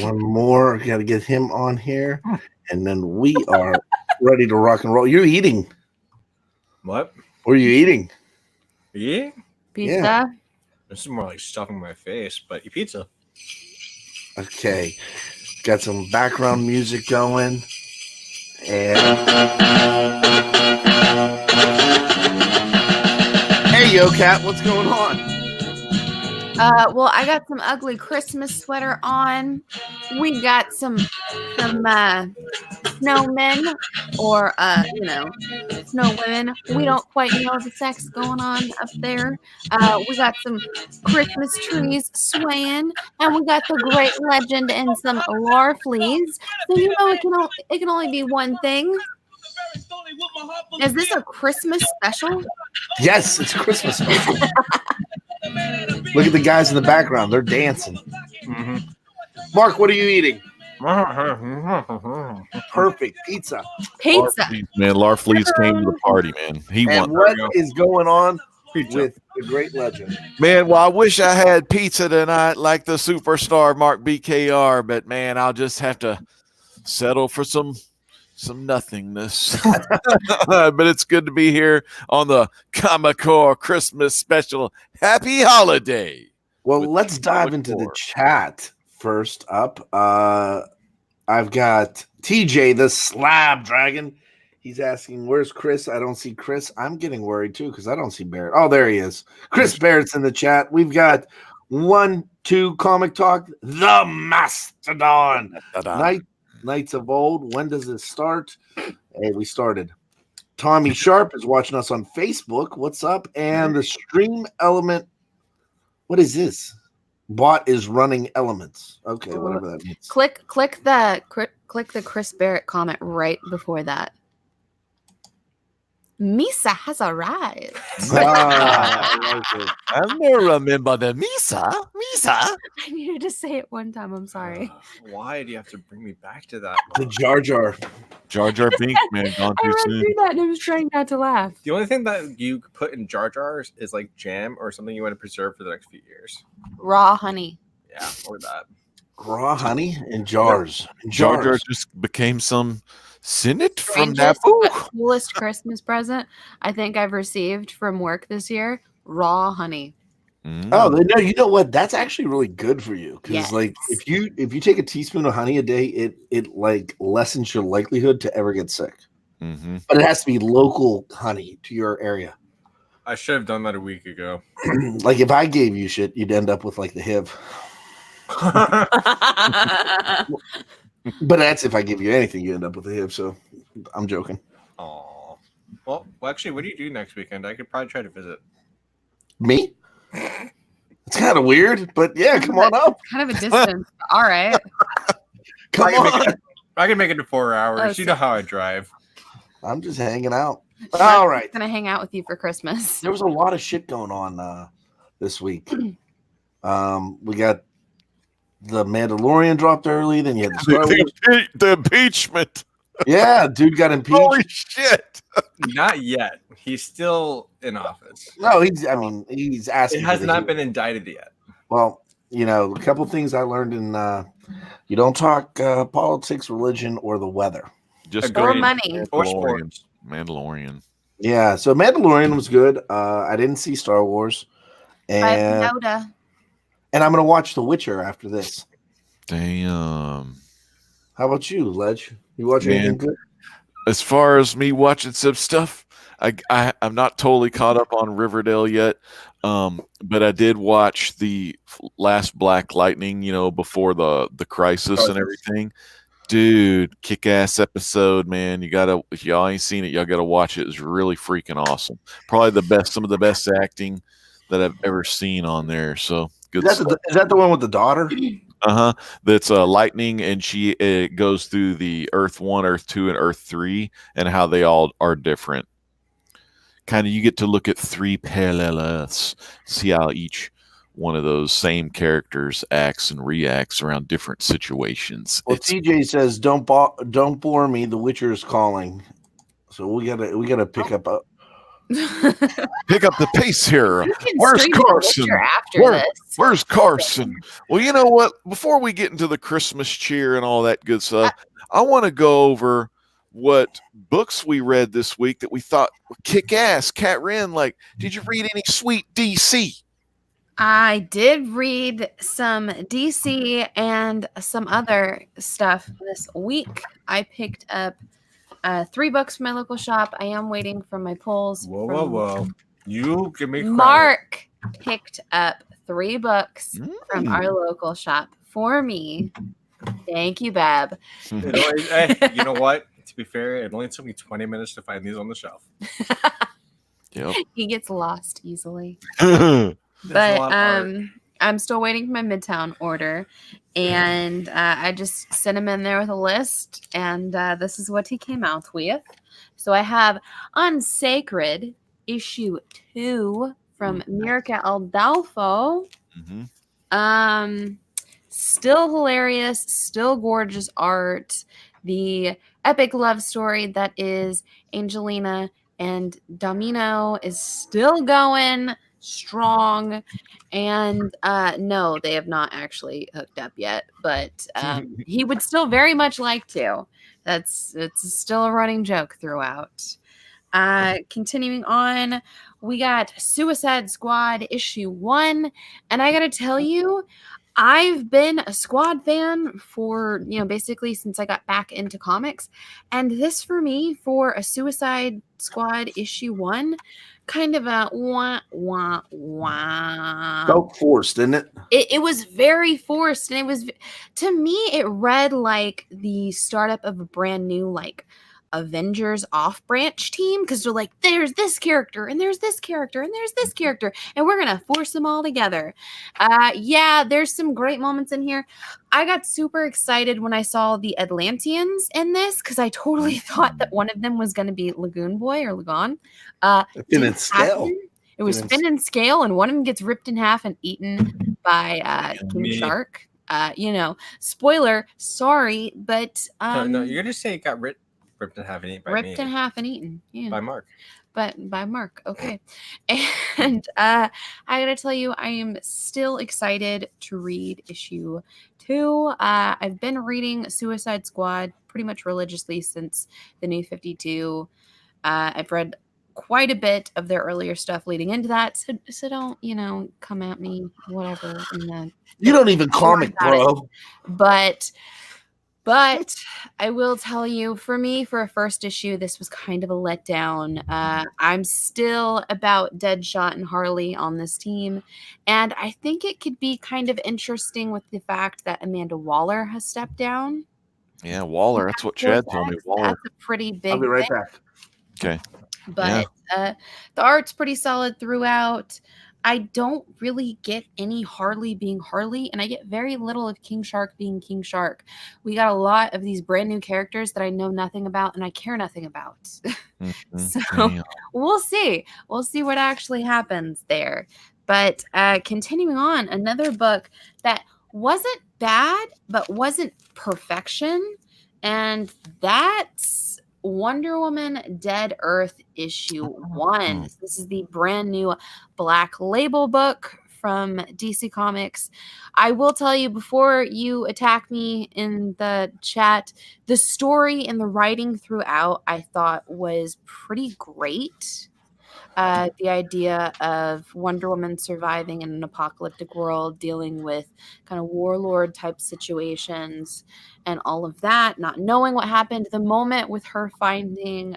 One more. Got to get him on here, and then we are ready to rock and roll. You're eating. What? What are you eating? Yeah? Pizza. Yeah. This is more like stuffing my face, but you pizza. Okay. Got some background music going. And hey, yo, Cat, what's going on? Well, I got some ugly Christmas sweater on. We got some snowmen or snow women. We don't quite know the sex going on up there. We got some Christmas trees swaying, and we got the Great Legend and some Larfleas. So it can only be one thing. Is this a Christmas special? Yes, it's Christmas special. Look at the guys in the background. They're dancing. Mm-hmm. Mark, what are you eating? Perfect. Pizza. Man, Larfleeze came to the party, man. He And won. what is going on with the Great Legend? Man, well, I wish I had pizza tonight like the superstar Mark BKR, but man, I'll just have to settle for some nothingness. But it's good to be here on the Comic-Core Christmas special. Happy holiday. Well, let's dive into the chat first up. I've got TJ, the Slab Dragon. He's asking, where's Chris? I don't see Chris. I'm getting worried too because I don't see Barrett. Oh, there he is. Chris Barrett's in the chat. We've got 1, 2 Comic Talk, the Mastodon. Knights of Old. When does this start? Hey, we started. Tommy Sharp is watching us on Facebook. What's up? And the Stream Element. What is this? Bot is running elements. Okay, whatever that means. Click the Chris Barrett comment right before that. Misa has arrived. I like it. I never remember the Misa. I needed to say it one time. I'm sorry. Why do you have to bring me back to that? The Jar Jar. Jar Jar Binks, man, gone I too read soon. through that and I was trying not to laugh. The only thing that you could put in Jar Jars is like jam or something you want to preserve for the next few years. Raw honey. Yeah, or that. Raw honey in jars. In Jar jars. Jar just became some Senate from Strangest Naboo. but coolest Christmas present I think I've received from work this year. Raw honey. Oh, no, you know what? That's actually really good for you. Because Yes. like if you take a teaspoon of honey a day, it like lessens your likelihood to ever get sick. Mm-hmm. But it has to be local honey to your area. I should have done that a week ago. Like if I gave you shit, you'd end up with like the HIV. But that's if I give you anything, you end up with the HIV. So I'm joking. Aw. Well, actually, what do you do next weekend? I could probably try to visit. Me? It's kind of weird, but yeah, come on up. Kind of a distance. All right. Come on. I can make it to 4 hours. Oh, You know how I drive. I'm just hanging out. All right. I'm gonna hang out with you for Christmas. There was a lot of shit going on this week. We got the Mandalorian dropped early, then you had the Star Wars. The impeachment. Yeah, dude got impeached. Holy shit. Not yet. He's still in office. No, he's asking. It has for the not hearing. been indicted yet. Well, a couple things I learned in you don't talk politics, religion, or the weather. Just Agreed. Or money. Or Mandalorian. sports. Mandalorian. Yeah, so Mandalorian was good. I didn't see Star Wars, and Yoda. I'm gonna watch The Witcher after this. Damn. How about you, Ledge? You watch anything good? As far as me watching some stuff, I'm not totally caught up on Riverdale yet, but I did watch the last Black Lightning, before the crisis and everything. Dude, kick-ass episode, man. If y'all ain't seen it, y'all gotta watch it. It's really freaking awesome. Probably some of the best acting that I've ever seen on there. So good Is stuff. that the one with the daughter? That's Lightning, and she goes through the Earth 1, Earth 2, and Earth 3, and how they all are different. Kind of, you get to look at 3 parallel Earths, see how each one of those same characters acts and reacts around different situations. Well, TJ says, "Don't bore me. The Witcher is calling." So we gotta pick up. Pick up the pace here. You can Where's stream The Carson? Witcher after Where- this. Where's Carson? Well, you know what? Before we get into the Christmas cheer and all that good stuff, I want to go over what books we read this week that we thought were kick ass. Cat Wren, like, did you read any sweet DC? I did read some DC and some other stuff this week. I picked up 3 books from my local shop. I am waiting for my polls. Whoa. You give me credit. Mark picked up 3 books from Mm. our local shop for me. Thank you, Bab. Hey, you know what? To be fair, it only took me 20 minutes to find these on the shelf. Yep. He gets lost easily. There's a But lot of art. I'm still waiting for my Midtown order, and I just sent him in there with a list, and this is what he came out with. So I have Unsacred issue 2 from Mirka Aldalfo. Mhm. Still hilarious, still gorgeous art. The epic love story that is Angelina and Domino is still going strong. And no, they have not actually hooked up yet, but he would still very much like to. It's still a running joke throughout. Continuing on, we got Suicide Squad issue 1, and I gotta tell you, I've been a Squad fan for, basically since I got back into comics. And this for me, for a Suicide Squad issue 1, kind of a wah. Felt forced, didn't it? It was very forced. And it was, to me, it read like the startup of a brand new, like, Avengers off-branch team, because they're like, there's this character and there's this character and there's this character, and we're gonna force them all together. Yeah, there's some great moments in here. I got super excited when I saw the Atlanteans in this, because I totally thought that one of them was going to be Lagoon Boy or Lagon. Finn and Scale. It was Finn and Scale, and one of them gets ripped in half and eaten by King Shark. Spoiler, sorry, but no, you're gonna say it got ripped in half and eaten by ripped me. in half and eaten. Yeah. By Mark. But by Mark, okay. And I gotta tell you, I am still excited to read issue 2. I've been reading Suicide Squad pretty much religiously since the New 52. I've read quite a bit of their earlier stuff leading into that, so don't come at me, whatever. You don't even comic, bro. But I will tell you, for me, for a first issue, this was kind of a letdown. I'm still about Deadshot and Harley on this team, and I think it could be kind of interesting with the fact that Amanda Waller has stepped down. Yeah, Waller. That's what Chad told me. Waller. That's a pretty big I'll be right thing. back. Okay. But the art's pretty solid throughout. I don't really get any Harley being Harley, and I get very little of King Shark being King Shark. We got a lot of these brand new characters that I know nothing about and I care nothing about. So we'll see. We'll see what actually happens there. But continuing on, another book that wasn't bad, but wasn't perfection, and that's Wonder Woman Dead Earth issue 1. This is the brand new Black Label book from DC Comics. I will tell you, before you attack me in the chat, the story and the writing throughout I thought was pretty great. The idea of Wonder Woman surviving in an apocalyptic world, dealing with kind of warlord type situations and all of that, not knowing what happened. The moment with her finding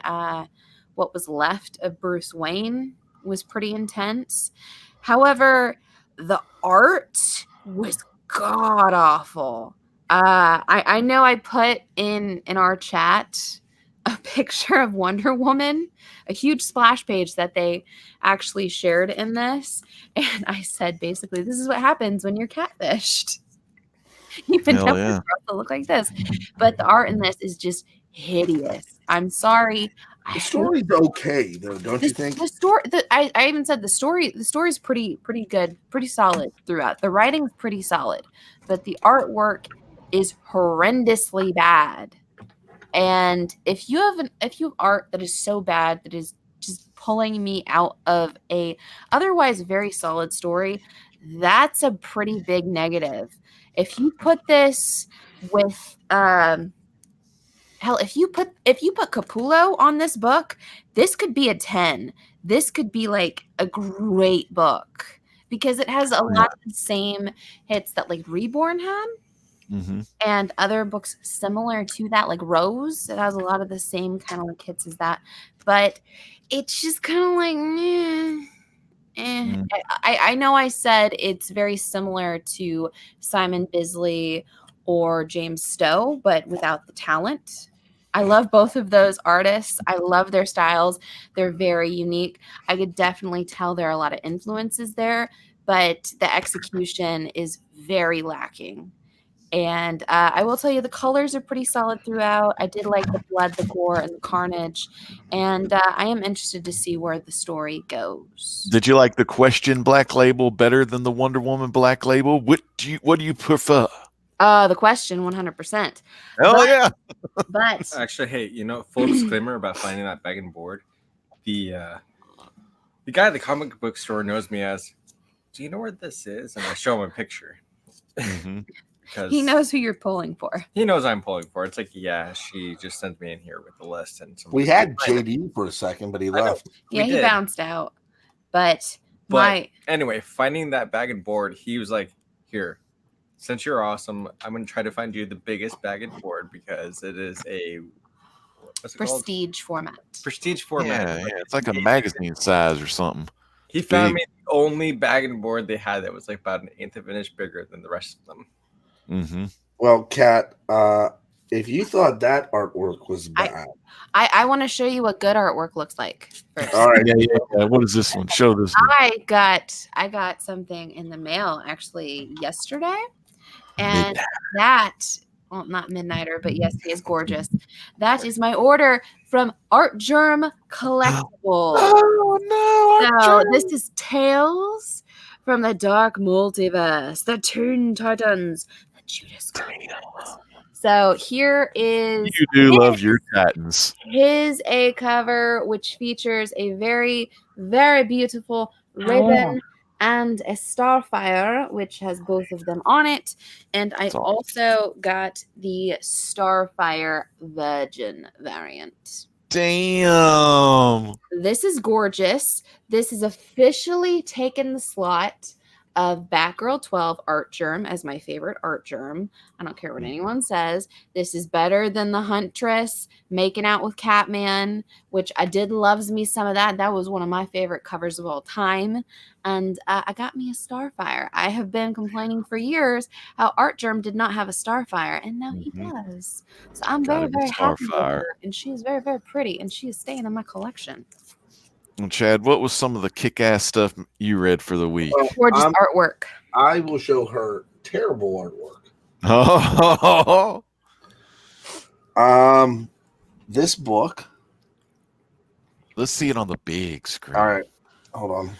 what was left of Bruce Wayne was pretty intense. However, the art was god awful. I know I put in our chat a picture of Wonder Woman, a huge splash page that they actually shared in this. And I said, basically, this is what happens when you're catfished. You can to look like this. But the art in this is just hideous. I'm sorry. The story's okay, though, don't you think? The story, I even said the story's pretty good, pretty solid throughout. The writing's pretty solid, but the artwork is horrendously bad. And if you have art that is so bad that is just pulling me out of a otherwise very solid story, that's a pretty big negative. If you put this with hell, if you put Capullo on this book, this could be a 10. This could be like a great book because it has a lot of the same hits that like Reborn had. Mm-hmm. And other books similar to that, like Rose, it has a lot of the same kind of like hits as that, but it's just kind of like, I know I said it's very similar to Simon Bisley or James Stowe, but without the talent. I love both of those artists. I love their styles. They're very unique. I could definitely tell there are a lot of influences there, but the execution is very lacking. And I will tell you, the colors are pretty solid throughout. I did like the blood, the gore, and the carnage. And I am interested to see where the story goes. Did you like the Question Black Label better than the Wonder Woman Black Label? What do you prefer? The Question, 100%. Yeah. But actually, hey, full disclaimer about finding that bag and board. The guy at the comic book store knows me as, do you know where this is? And I show him a picture. Mm-hmm. Because he knows who you're pulling for. He knows I'm pulling for. It's like, yeah, she just sent me in here with the list. And we had JD for a second, but he left. Yeah, he bounced out. But anyway, finding that bag and board, he was like, here, since you're awesome, I'm going to try to find you the biggest bag and board because it is a prestige format. Prestige format. Yeah, it's like a magazine size or something. He found me the only bag and board they had that was like about an eighth of an inch bigger than the rest of them. Mm-hmm. Well, Kat, if you thought that artwork was bad, I want to show you what good artwork looks like first. All right. Yeah. What is this one? Show this one. I got something in the mail actually yesterday, and well, not Midnighter, but yes, he is gorgeous. That is my order from Artgerm Collectibles. Oh no! So this is Tales from the Dark Multiverse, the Toon Titans, the Judas Chronicles. So here is you do love your Titans. His A cover, which features a very, very beautiful ribbon and a Starfire, which has both of them on it. And I also got the Starfire Virgin variant. Damn. This is gorgeous. This is officially taken the slot of Batgirl 12 Artgerm as my favorite Artgerm. I don't care what anyone says. This is better than the Huntress making out with Catman, which I did loves me some of that. That was one of my favorite covers of all time. And I got me a Starfire. I have been complaining for years how Artgerm did not have a Starfire, and now he does. So I'm very, very happy with her, and she is very, very pretty, and she is staying in my collection. And Chad, what was some of the kick-ass stuff you read for the week? Gorgeous artwork. I will show her terrible artwork. Oh. This book. Let's see it on the big screen. All right, hold on.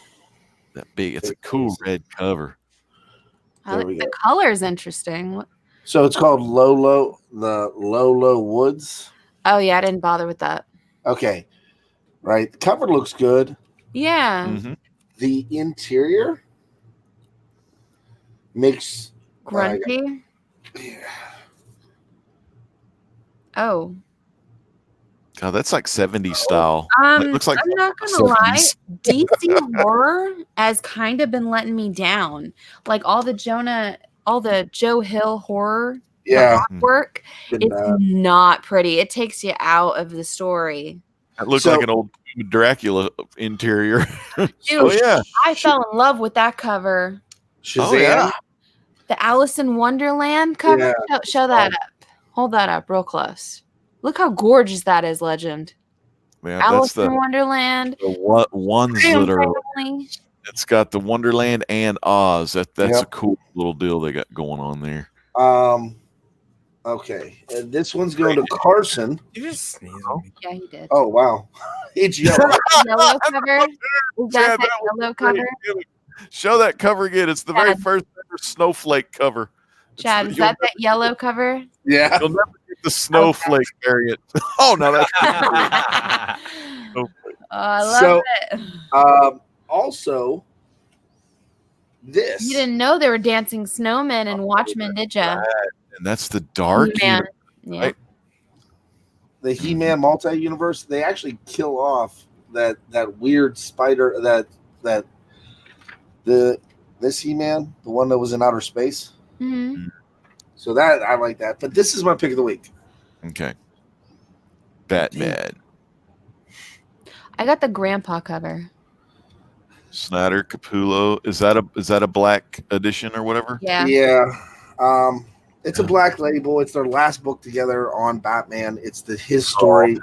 That big. It's a cool red cover. The color is interesting. So it's called Lolo, the Lolo Woods. Oh yeah, I didn't bother with that. Okay. Right. The cover looks good. Yeah. Mm-hmm. The interior makes grunty. Oh. God, that's like 70s style. It looks like I'm not gonna lie. DC horror has kind of been letting me down. Like all the Joe Hill horror artwork, it's not pretty. It takes you out of the story. It looks like an old Dracula interior. Dude, I fell in love with that cover. Shazam. Oh, yeah. The Alice in Wonderland cover. Yeah. Show that up. Hold that up real close. Look how gorgeous that is, Legend. Man, Alice in Wonderland. The ones that are. It's got the Wonderland and Oz. That's a cool little deal they got going on there. Okay, this one's going to Carson. You just sneezed. Yeah, he did. Oh wow, it's yellow. Yellow cover. Is that yellow cover? Show that cover again. It's the very first ever Snowflake cover. Chad, is that yellow cover? Yeah. You'll never get the Snowflake variant. Oh no, that's I love So- it. Also, this. You didn't know there were dancing snowmen and Watchmen, did you? And that's the dark Man. universe. Yeah. right? The He-Man multi-universe, they actually kill off that weird spider this He-Man, the one that was in outer space. hmm So that I like that. But this is my pick of the week. Okay. Batman. I got the grandpa cover. Snyder Capullo. Is that a black edition or whatever? Yeah. Yeah. It's a black label. It's their last book together on Batman. It's his story.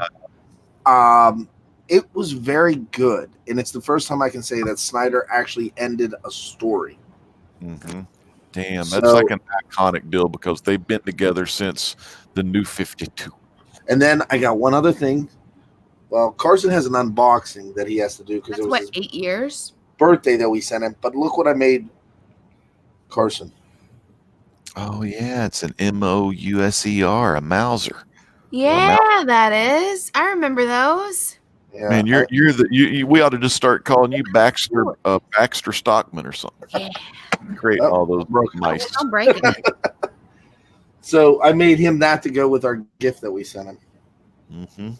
It was very good, and it's the first time I can say that Snyder actually ended a story. Mm-hmm. Damn, that's So- like an iconic deal because they've been together since the New 52. And then I got one other thing. Well, Carson has an unboxing that he has to do because That's it was what, his 8 years? birthday that we sent him. But look what I made, Carson. Oh yeah, it's an Mouser, a Mauser. Yeah, that is. I remember those. Yeah, Man, we ought to just start calling you Baxter Stockman or something. Yeah. Create Oh, all those broken. mice. I'm breaking it. So I made him that to go with our gift that we sent him. Mm-hmm.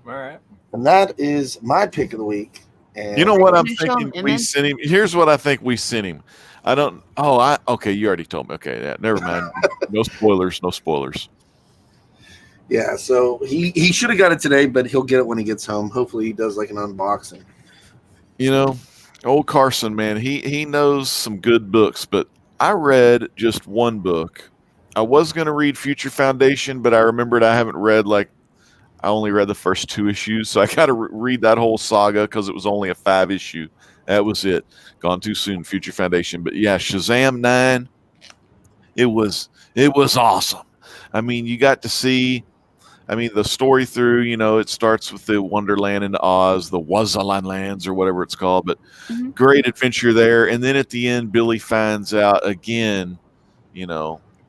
All right. And that is my pick of the week. And You know what I'm Can you show thinking? him We image? sent him. Here's what I think we sent him. I don't. Oh, okay. You already told me. Okay, yeah, never mind. No spoilers. No spoilers. Yeah, so he should have got it today, but he'll get it when he gets home. Hopefully he does like an unboxing. You know, old Carson, man, he knows some good books, but I read just one book. I was going to read Future Foundation, but I remembered I haven't read I only read the first 2 issues, so I got to read that whole saga because it was only a 5 issue. That was it. Gone too soon, Future Foundation. But yeah, Shazam 9, it was awesome. I mean, you got to see, the story through, it starts with the Wonderland in Oz, the Wazalan lands or whatever it's called, but Mhm. great adventure there. And then at the end, Billy finds out again,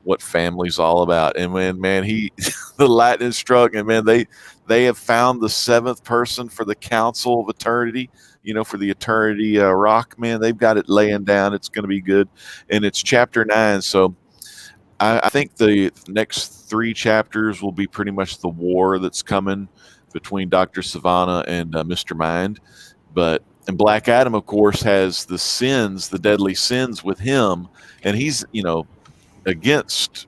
what family's all about. And man, the lightning struck, and man, they have found the 7th person for the Council of Eternity, for the Eternity Rock, man. They've got it laying down. It's going to be good. And it's chapter 9. So I think the next 3 chapters will be pretty much the war that's coming between Dr. Savannah and Mr. Mind. And Black Adam, of course, has the deadly sins with him. And he's, against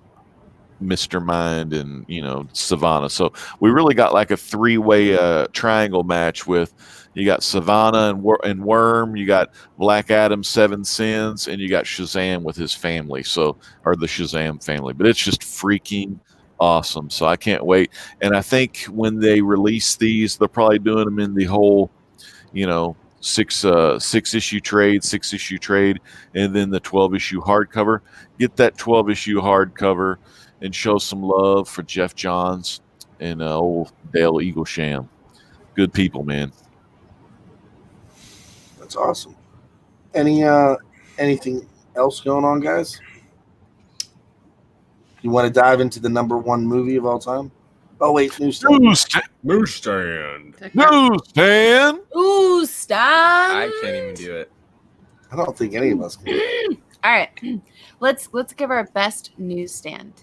Mr. Mind and Savannah. So we really got like a 3-way triangle match with you got Savannah and Worm, you got Black Adam 7 Sins, and you got Shazam with his family. Or the Shazam family. But it's just freaking awesome. So I can't wait. And I think when they release these, they're probably doing them in the whole, 6-issue trade, and then the 12-issue hardcover. Get that 12-issue hardcover and show some love for Jeff Johns and old Dale Eaglesham. Good people, man. That's awesome. Anything else going on, guys? You want to dive into the #1 movie of all time? Oh wait, newsstand. Newsstand. Newsstand. Ooh, stop. I can't even do it. I don't think any of us can. All right. Let's give our best newsstand.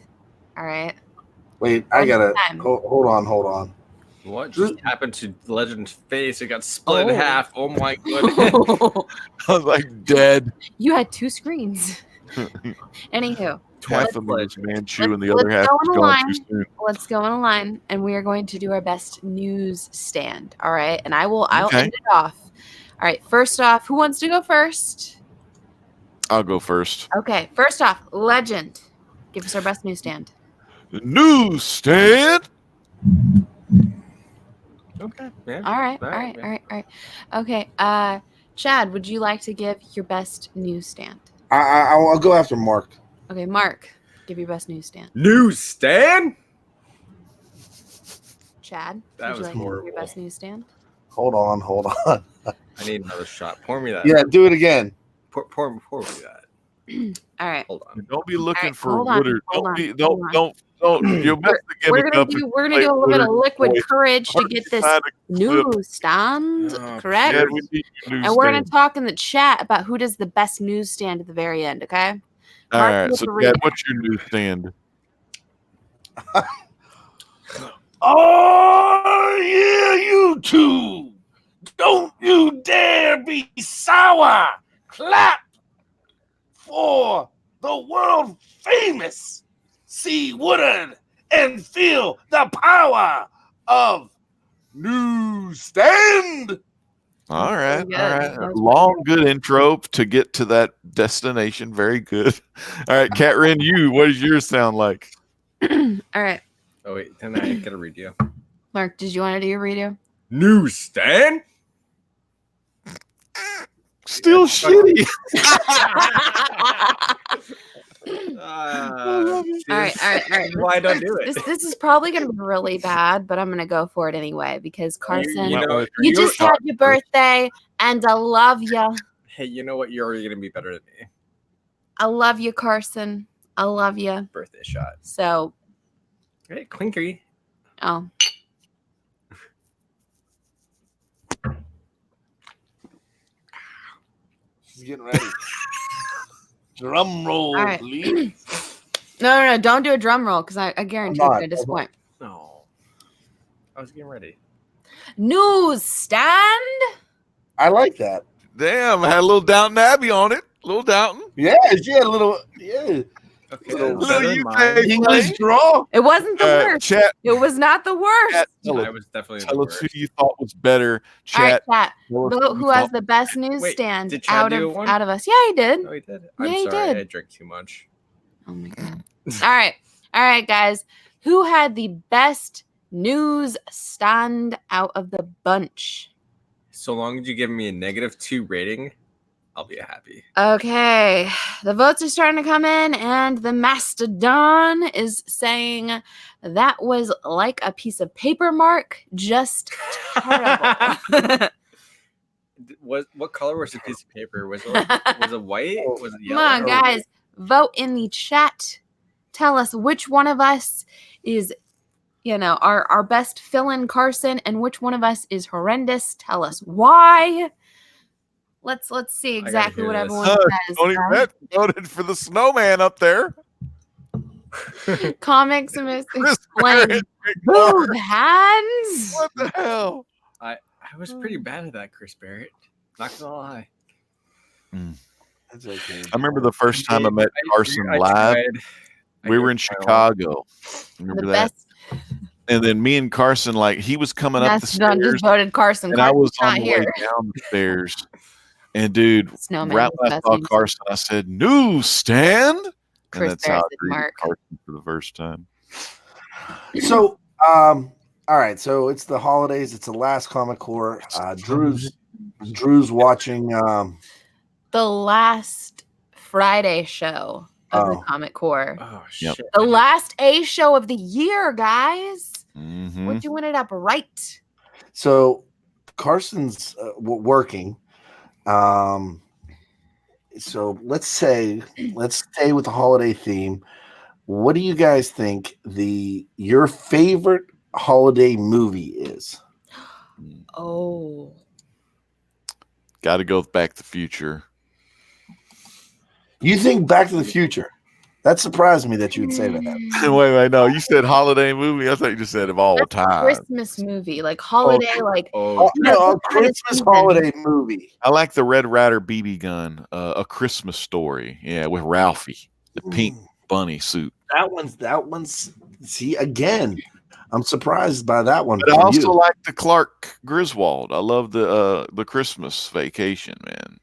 All right. Wait, I gotta Time. hold on. What just happened to Legend's face? It got split in half. Oh my goodness. I was like dead. You had 2 screens. Anywhho, Half of me was Manchu and the let's other half go was on a going line. too soon. let's go on a line, and we are going to do our best news stand. All right, and I'll Okay. end it off. All right, first off, who wants to go first? I'll go first. Okay, first off, Legend. Give us our best newsstand. Newsstand. Okay. Yeah. All right, all All right, right, all right, all right. Okay, Chad, would you like to give your best newsstand? I'll go after Mark. Okay, Mark, give your best newsstand. Newsstand. Chad, That would you was like to give horrible. your best newsstand? Hold on. I need another shot. Pour me that. Yeah, do it again. Pour me that. All right. Hold on. Don't be looking right, for hold on, Woodard. hold on, Don't be hold on. You'll miss the We're gimmick gonna up and do a little bit of liquid Wait. courage to get this newsstand Oh, correct. Yeah, we need a And we're gonna newsstand. talk in the chat about who does the best newsstand at the very end. Okay. All Mark, right, you so have to Chad, read. what's your newsstand? Oh, yeah, you two. Don't you dare be sour. Clap for the world famous C. Woodard and feel the power of Newsstand. All right, pretty all good. right. That was Long, good intro to get to that destination. Very good. All right, Cat Ren, what does yours sound like? All right, Oh wait, then I get a radio. Mark, did you want to do your radio? Newsstand. Still shitty. All right. Why don't do it? This is probably gonna be really bad, but I'm gonna go for it anyway because Carson, You know, you just had your birthday, and I love you. Hey, you know what? You're already gonna be better than me. I love you, Carson. I love you. Birthday shot. So, Hey, Clinkery. oh, She's getting ready. Drum roll, All right. please. no, don't do a drum roll because I guarantee you're not. gonna disappoint. No. I was getting ready. Newsstand. I like that. Damn, I had a little Downton Abbey on it. Little Downton. Yeah, she had a little, Okay. Little that's better than mine. English draw. It wasn't the worst. Chat, It was not the worst. chat, tell I us, was definitely the tell us who worst. you thought was better. All right, Chat. chat. tell us Vote you who has thought- the best newsstand did Chad out do of one? out of us. Yeah, he did. No, he did. Yeah, I'm he sorry. did. I drank too much. Oh my god. All right, guys. Who had the best newsstand out of the bunch? So long as you give me a -2 rating, I'll be happy. Okay, the votes are starting to come in, and the Mastodon is saying that was like a piece of paper, Mark, just terrible. What color was the piece of paper? Was it white? Was it Come yellow? on, guys, vote in the chat. Tell us which one of us is, our best fill-in Carson, and which one of us is horrendous. Tell us why. Let's see exactly hear what this. everyone says. Tony Brett voted for the snowman up there. Comics and Chris explain Barrett, boob hands. what the hell? I was pretty bad at that, Chris Barrett. Not gonna lie. That's okay. I remember the first time I met Carson I live. tried. I We were gave in it my all. Chicago. Remember The that? best And then me and Carson, like, he was coming up the Mastodon stairs, just voted Carson. and I was Carson's on not the way here. down the stairs. And dude, Snowman right was when I best saw news. Carson, I said, "Newsstand," and Chris that's how I Barrett said greeted Mark. Carson for the first time. So, all right. So it's the holidays. It's the last Comic Core. Drew's watching. The last Friday show of the Oh. Comic Core. Oh Yep. shit! The last A show of the year, guys. Mhm. We're doing it up right. So Carson's working. So let's stay with the holiday theme. What do you guys think your favorite holiday movie is? Oh. Got to go with Back to the Future. You think Back to the Future? That surprised me that you would say that. Wait, no, you said holiday movie. I thought you just said of all That's a time. Christmas movie, like holiday, like Oh, No, a what kind of Christmas season? holiday movie. I like the Red Ryder BB gun, A Christmas Story. Yeah, with Ralphie, the pink bunny suit. That one's. See again. I'm surprised by that one. But I for also you. like the Clark Griswold. I love the Christmas Vacation, man.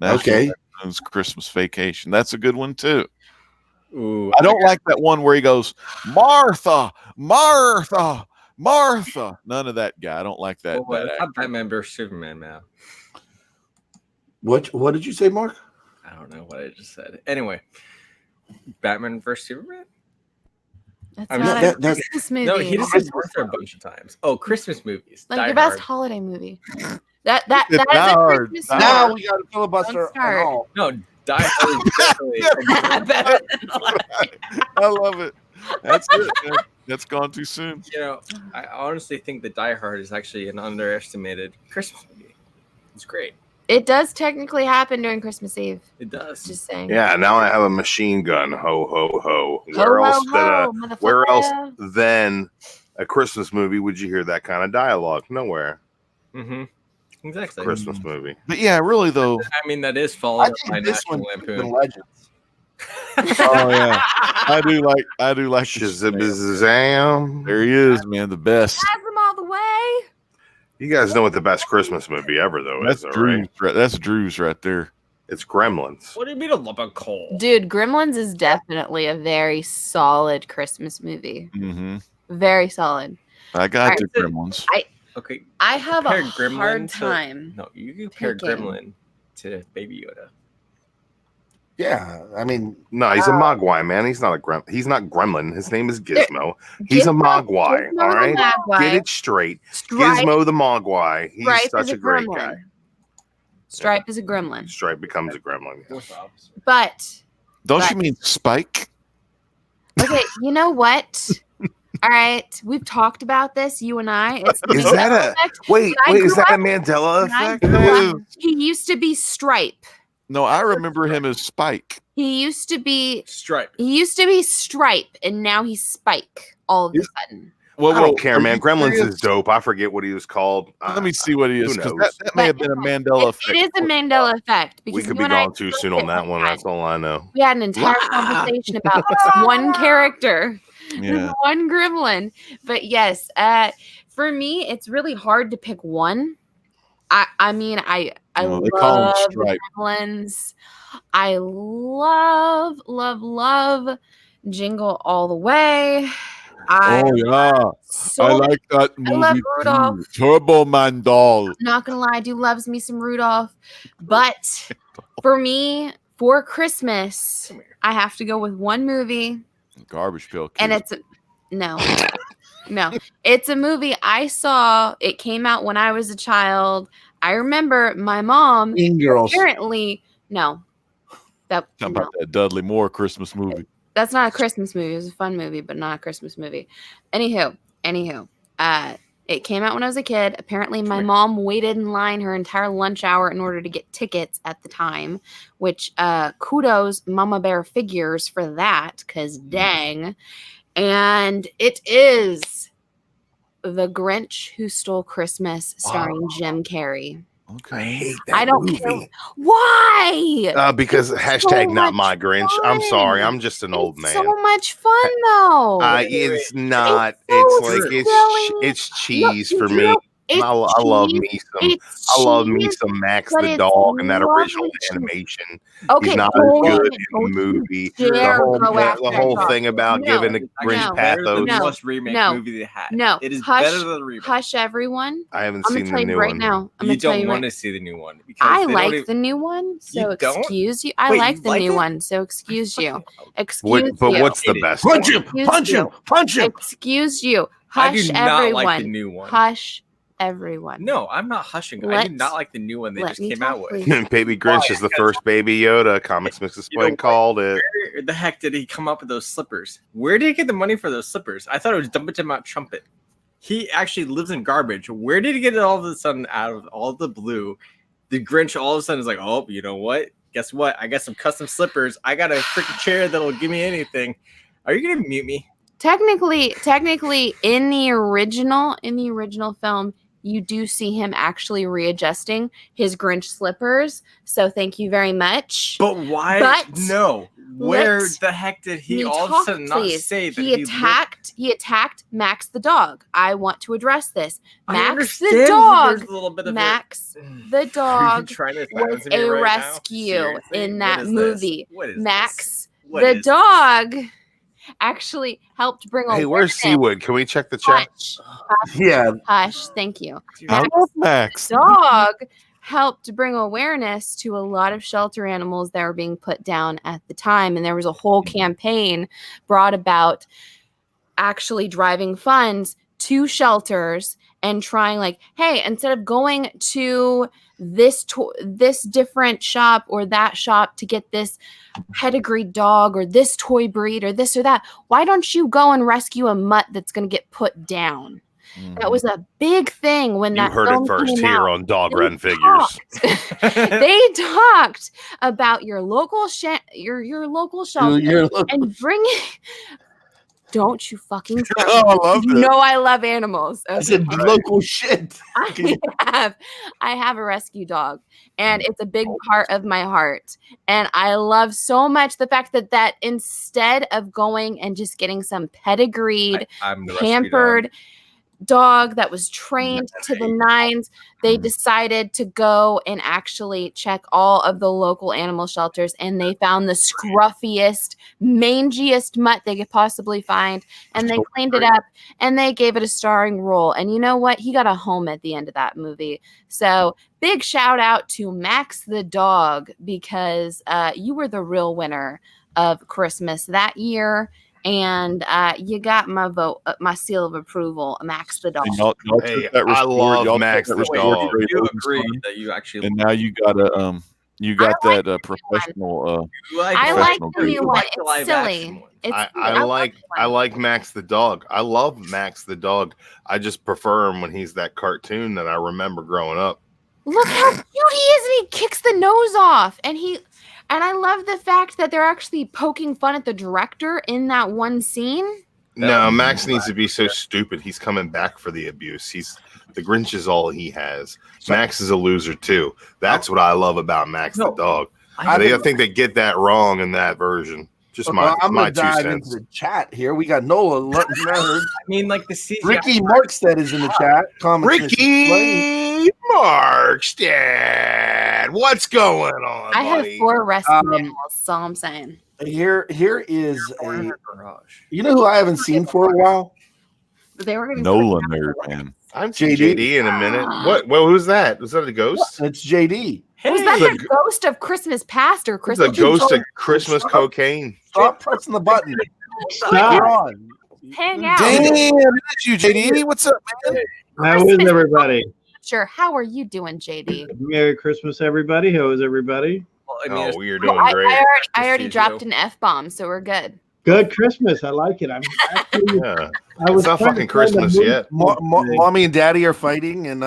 Okay. Lampoon's Christmas Vacation. That's a good one too. ooh, I don't like that one where he goes, Martha, Martha, Martha. None of that guy. I don't like that. Well, that it's actor. not Batman vs Superman, man. What did you say, Mark? I don't know what I just said. Anyway, Batman vs Superman. That's I mean, not that- a that's- Christmas movie. No, he just said Christmas Martha a bunch of times. Oh, Christmas movies. like Die your best Hard. holiday movie. That It's is Die a Hard. Christmas Die movie. Now we got a filibuster. Don't start. and all. No, Die Hard is definitely. Better than life. I love it. That's it, man. That's gone too soon. You know, I honestly think that Die Hard is actually an underestimated Christmas movie. It's great. It does technically happen during Christmas Eve. It does. Just saying. Yeah, now I have a machine gun. Ho ho ho. Ho, Where ho, else? ho, Where else motherfucker. than a Christmas movie would you hear that kind of dialogue? Nowhere. Mm-hmm. Exactly. Christmas movie. But yeah, really though. I mean, that is I followed up by think this National one's Lampoon. Legends. Oh yeah, I do like the Shazam. There he is, man, the best. Has them all the way. You guys know what the best Christmas movie ever though That's is, all Drew's. right? That's Drew's right there. It's Gremlins. What do you mean a lump of coal? Dude, Gremlins is definitely a very solid Christmas movie. Mm-hmm. Very solid. I got All the Gremlins. Okay. I have a Compare Gremlin hard to- time. No, you compare Picking. Gremlin to Baby Yoda. Yeah, I mean, No, he's a Mogwai, man. He's not a He's not Gremlin. His name is Gizmo. He's a Mogwai. Gizmo All the right, Mogwai. get it straight. Stripe, Gizmo the Mogwai. He's Stripe such is a great gremlin. guy. Stripe is a gremlin. Stripe becomes a gremlin. But Don't you mean Spike? okay, you know what? All right, we've talked about this, you and I. It's the Is Mandela that a effect. wait? When I Wait, is grew that a up- Mandela When I effect? grew up, he used to be Stripe. No, I remember him as Spike. He used to be Stripe. Stripe, and now he's Spike all of a sudden. Well, I don't care, are man. you Gremlins serious? is dope. I forget what he was called. Let me see what he is, who because knows? that may have been a Mandela effect. It is a Mandela effect. We Because could you be and I gone too discussed soon it on that one. time. That's all I know. We had an entire conversation about this one character, this Yeah. one gremlin. But yes, for me, it's really hard to pick one. I mean, I Well, they call him love Stripe. gremlins. I love Jingle All the Way. I Oh yeah, so I like that I love movie Rudolph. too. Turbo Man doll. Not gonna lie, I do loves me some Rudolph. But for me, for Christmas, I have to go with one movie, Garbage Pail Kids. and it's no, it's a movie I saw. It came out when I was a child. I remember my mom Mean Girls. apparently no, How about that Dudley Moore Christmas movie? that's not a Christmas movie. It was a fun movie, but not a Christmas movie. Anywho, it came out when I was a kid. Apparently, my mom waited in line her entire lunch hour in order to get tickets at the time, which kudos Mama Bear Figures for that, because dang. And it is The Grinch Who Stole Christmas, starring Jim Carrey. I Okay. hate that I don't movie. care. Why? Because It's hashtag so not much my Grinch. I'm sorry. fun. I'm just an old It's man. so much fun, though. It's not. It's so It's like silly. it's cheese for No, me. it's I love cheese. me some. It's I love me cheese, some Max but the it's dog in that original lovely cheese. animation. Okay, He's not don't as good even- in don't the you movie. dare The go after whole that. thing about No, giving the It's Grinch no, actually better than pathos. the no, most remake no, movie they had. no. It is Hush, better than the remake. Hush, everyone. I haven't I'm seen gonna tell the you new right one. now. I'm You gonna tell don't you want right. to see the new one because I they don't like even- the new one, so You don't? excuse you. I Wait, like you the like new it? one, so excuse you. Excuse But you. what's the best Punch one? him! Excuse Punch him! you. Punch him! Excuse you. I Hush, do not everyone. like the new one. Hush, everyone. No, I'm not hushing. I Let- do not like the new one they let just me came talk, out with. please. Baby Grinch is the first Baby Yoda. Comics Mix You know Explain what? called it. Where the heck did he come up with those slippers? Where did he get the money for those slippers? I thought it was dumped to Mount Trumpet. He actually lives in garbage. Where did he get it all of a sudden out of all the blue? The Grinch all of a sudden is like, oh, you know what? Guess what? I got some custom slippers. I got a freaking chair that'll give me anything. Are you gonna mute me? Technically, in the original film, you do see him actually readjusting his Grinch slippers. So thank you very much. But why? But no. Where let the heck did he me all of a talk, sudden not please. say that he attacked Max the dog. I want to address this. Max the dog. Max the dog trying to was silence me a right now? rescue Seriously? in What that is this? movie. What is Max What the is this? dog actually helped bring Hey, where's awareness. Seawood? Can we check the chat? Yeah, Hush, thank you. I love Max. Dog helped to bring awareness to a lot of shelter animals that were being put down at the time. And there was a whole campaign brought about actually driving funds to shelters and trying like, hey, instead of going to this different shop or that shop to get this pedigreed dog or this toy breed or this or that, why don't you go and rescue a mutt that's going to get put down? That was a big thing when You that heard film it first came here out. on Dog They Run Figures. They talked about your local your local shelter and bring it. Don't you fucking start. Oh, I love You that. know I love animals. I said okay? local shit. I have a rescue dog, and it's a big part of my heart. And I love so much the fact that instead of going and just getting some pedigreed, I'm the rescue pampered dog that was trained to the nines, they decided to go and actually check all of the local animal shelters, and they found the scruffiest, mangiest mutt they could possibly find, and they cleaned it up and they gave it a starring role. And you know what? He got a home at the end of that movie. So big shout out to Max the dog, because you were the real winner of Christmas that year. And you got my vote, my seal of approval, Max the dog. And y'all Hey, took that I love y'all took Max that the restored dog. Great You Ocean agree Sun, that you actually and now you got a you got that professional. I like the Great new Ocean. one. like the It's live silly. action one. It's I love like that one. I like Max the dog. I love Max the dog. I just prefer him when he's that cartoon that I remember growing up. Look how cute he is, and he kicks the nose off, and I love the fact that they're actually poking fun at the director in that one scene. No, Max needs to be so stupid. He's coming back for the abuse. The Grinch is all he has. Max is a loser too. That's what I love about Max the dog. I think they get that wrong in that version. Just Well, I'm my gonna 2 dive cents. into the chat here. We got Nola Nerd. I mean, like the CGI. Ricky Markstead is in the chat. Ricky Markstead, what's going on? I have buddy? 4 rescue animals. That's all I'm saying. Here is a. Garage. You know who I haven't seen for a while? They were going Nola nerd, man. I'm JD. JD in a minute. What? Well, who's that? Was that a ghost? It's JD. Was that Hey. the ghost of Christmas past or It's Christmas? a ghost of Enjoy- Christmas cocaine. Stop pressing the button. Stop. You're on. Hang out. Damn, it's you, JD. What's up, man? How is everybody? Sure. How are you doing, JD? Merry Christmas, everybody. How is everybody? Well, I mean, Oh, you're Well, doing great. I already Just dropped you. an F-bomb, so we're good. Good Christmas. I like it. I'm actually, Yeah. I was It's not trying to fucking find a Christmas movie yet. today. Mommy and Daddy are fighting, and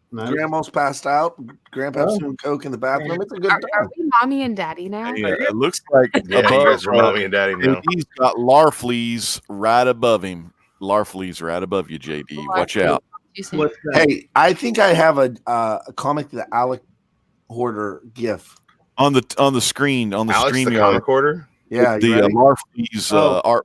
Nice. Grandma's passed out. Grandpa's Oh. doing coke in the bathroom. It's a good Are time. we mommy and daddy now? Yeah, it looks like Yeah, you above, guys are mommy and daddy now. JD's got Larfleeze right above him. Larfleeze right above you, JD. Watch out. You say- What's that? Hey, I think I have a comic, the Alec Hoarder gif. On the screen, on the Alex, stream the yard, comic order. Yeah, the you ready? Larfleeze Oh. artwork.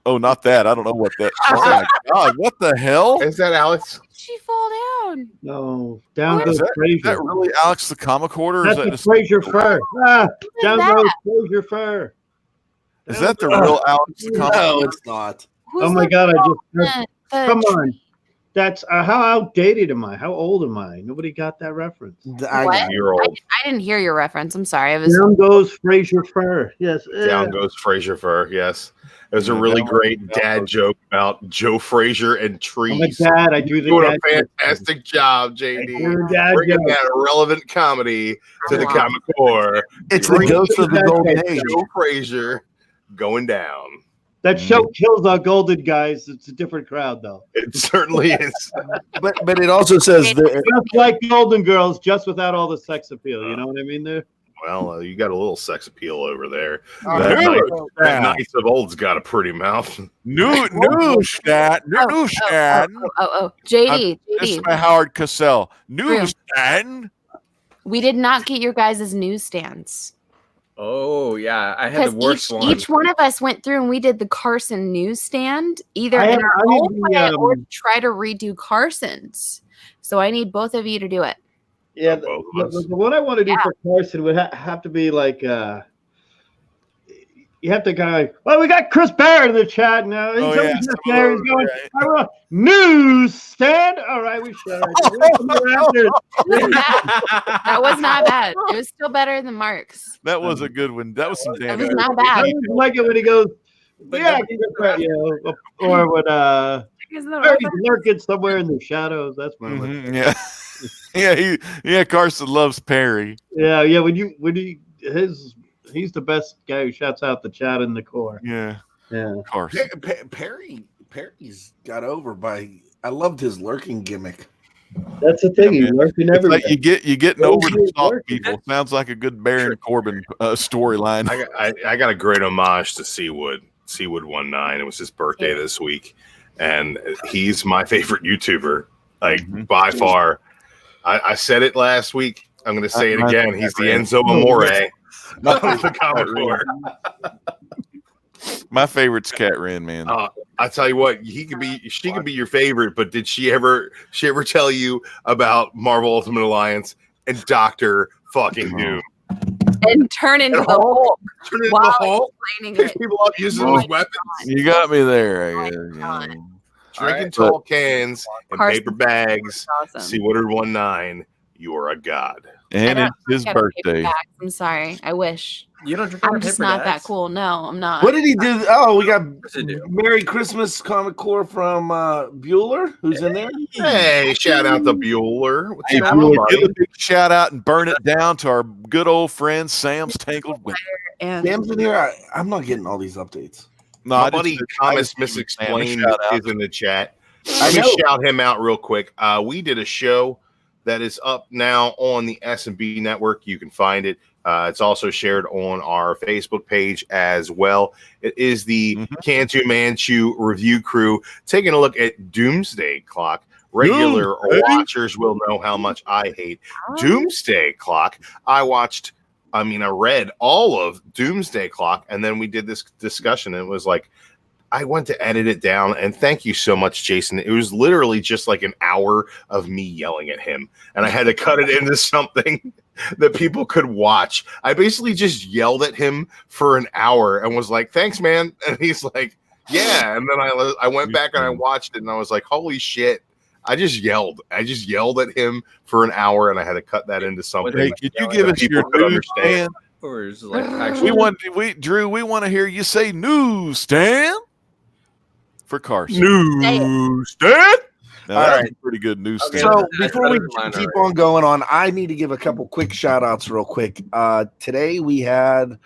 Oh, not that. I don't know what that. Oh my god! What the hell? Is that Alex? She fall down. No, down What goes Is that Fraser. really Alex the comic hoarder? Is That's that, the Fraser fur. Ah, down that? goes Fraser fur. is that the real Alex the comic? No, it's not. Who's Oh my the God! I girl just in the come on. That's how outdated am I? How old am I? Nobody got that reference. What? You're old. I didn't hear your reference. I'm sorry. I was. Down goes Fraser fur. Yes. Down goes Fraser Fur. Yes, it was a really great dad joke about Joe Frazier and I'm a trees. dad. I do the Doing dad. a fantastic job, I JD. do dad Bringing jokes. that relevant comedy to the Wow. comic core. It's the ghost of the golden age. Joe Frazier going down. That show kills our golden guys. It's a different crowd, though. It certainly is. But it also says that Just like Golden Girls, just without all the sex appeal. You know what I mean? There. Well, you got a little sex appeal over there. Oh, That here nice- we go. That Knights of Old's got a pretty mouth. Newsstand. Oh, JD, This is JD. my Howard Cosell. Newsstand. We did not get your guys' newsstands. Oh yeah, I had Because the worst one. each one of us went through and we did the Carson newsstand, either I in have- our I own need way the, or try to redo Carson's. So I need both of you to do it. Yeah, Both of us. the one I want to do Yeah. for Carson would have to be like, you have to kind of like, well, we got Chris Barrett in the chat now. He's Oh, over yeah, Chris some of Barrett. He's those, going, right. "All right, newsstand. All right, we should. That was not bad. It was still better than Mark's. That was a good one. That was some That damn was good. not I bad. always like it when he goes, But yeah, the- Chris Barrett, you know, or when Is that He's right? lurking somewhere in the shadows. That's my Yeah, yeah. Carson loves Perry. Yeah. He's the best guy who shouts out the chat in the core. Yeah, Yeah. Carson. Perry's got over by. I loved his lurking gimmick. That's the thing. Yeah, He's lurking It's everywhere. like you getting over the He's salt lurking. people. Sounds like a good Baron Corbin storyline. I got a great homage to Seawood 19. It was his birthday this week, and he's my favorite YouTuber, like by far. I said it last week. I'm going to say it again. He's the Enzo Amore of the Comic Corps. My favorite's Cat Ren, man. I tell you what, she could be your favorite, but did she ever tell you about Marvel Ultimate Alliance and Doctor fucking Doom? And turn into the Hulk. Turn into Wow. the Hulk. Explaining Pick it. people up using those weapons. You got me there, I guess. God. Drinking tall cans and Carson, paper bags. Awesome. See Woodard 19. You are a god. And I it's his got paper birthday. bags. I'm sorry. I wish. You don't drink I'm just not that cool. No, I'm not. What did he do? Oh, we got I do. Merry Christmas Comic Corps from Bueller, who's in there. Hey, shout out to Bueller. What's Hey, up, Bueller, buddy? give a big shout out and burn it down to our good old friend Sam's Tangled Web. And Sam's in here. I'm not getting all these updates. No, My I just buddy said- Thomas I just gave Sam a Misexplained shout out. is in the chat. I Let me know. shout him out real quick. We did a show that is up now on the S&B network. You can find it. It's also shared on our Facebook page as well. It is the Cantu Manchu review crew taking a look at Doomsday Clock. Regular watchers will know how much I hate Doomsday Clock. I read all of Doomsday Clock, and then we did this discussion. And it was like, I went to edit it down, and thank you so much, Jason. It was literally just like an hour of me yelling at him, and I had to cut it into something that people could watch. I basically just yelled at him for an hour and was like, "Thanks, man." And he's like, "Yeah." And then I went back and I watched it, and I was like, "Holy shit!" I just yelled at him for an hour, and I had to cut that into something. Hey, could you give us people your could news understand. stand? Or is it like actually Drew, we want to hear you say news stand for Carson. Newsstand. Now, All that's right. a pretty good news Okay. stand. So That's before we better than mine keep already. on going on, I need to give a couple quick shout outs real quick. Today we had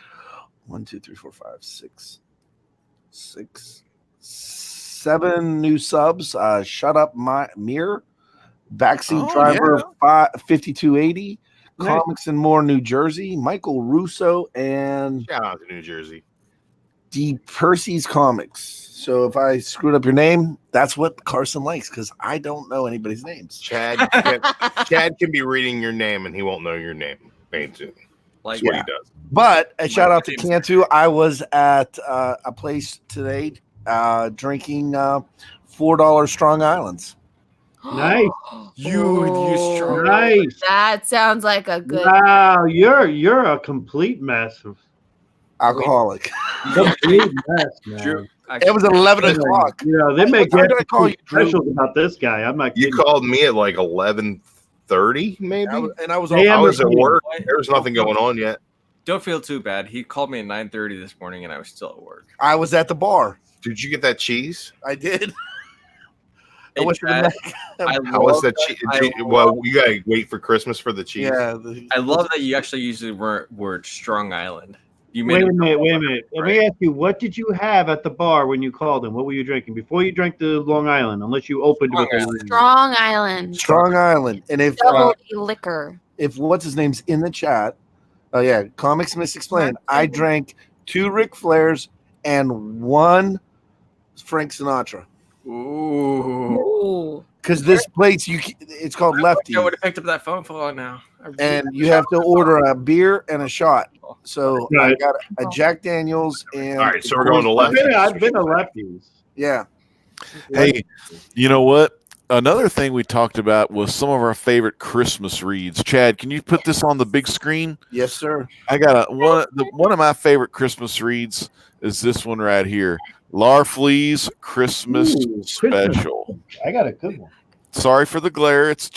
7 new subs. Shut up, my mirror. Backseat Oh, driver 5280. Nice. Comics and More, New Jersey. Michael Russo and Shout out to New Jersey. D. Percy's Comics. So if I screwed up your name, that's what Carson likes because I don't know anybody's names. Chad can be reading your name and he won't know your name. That's like what he does. But a shout out to name's- Cantu. I was at a place today drinking $4 Strong Islands. Nice. You would use strong. Nice. That sounds like a good. Wow, you're a complete mess. Alcoholic. Complete mess, man. Drew, It was at 11 o'clock. You know, they make What time did I call you, Drew? specials about this guy. I'm not You kidding. called me at like 11:30, maybe. And I was Yeah, I was at I'm- work. There was nothing going on yet. Don't feel too bad. He called me at 9:30 this morning, and I was still at work. I was at the bar. Did you get that cheese? I did. I Hey, went to the Chad, neck. I How was love that cheese? Well, you gotta wait for Christmas for the cheese. Yeah. I love that you actually use the word Strong Island. You Wait made a minute. Let me Right. ask you, what did you have at the bar when you called him? What were you drinking before you drank the Long Island? Unless you opened Strong with Island. Strong Island. Strong Island. And if Double D liquor. if what's his name's in the chat, oh yeah, Comics Misexplained. I drank 2 Ric Flairs and 1 Frank Sinatra. Ooh. Ooh. Because this place, it's called Lefty, I would have picked up that phone for now. and you have to order a beer and a shot. So I Right. got a Jack Daniels and. All right, so we're going to I've left. been a lefties. Yeah, Hey, you know what? Another thing we talked about was some of our favorite Christmas reads. Chad, can you put this on the big screen? yes, sir. I got one of my favorite Christmas reads is this one right here. Larflea's Christmas Ooh, Christmas. Special. I got a good one. Sorry for the glare. It's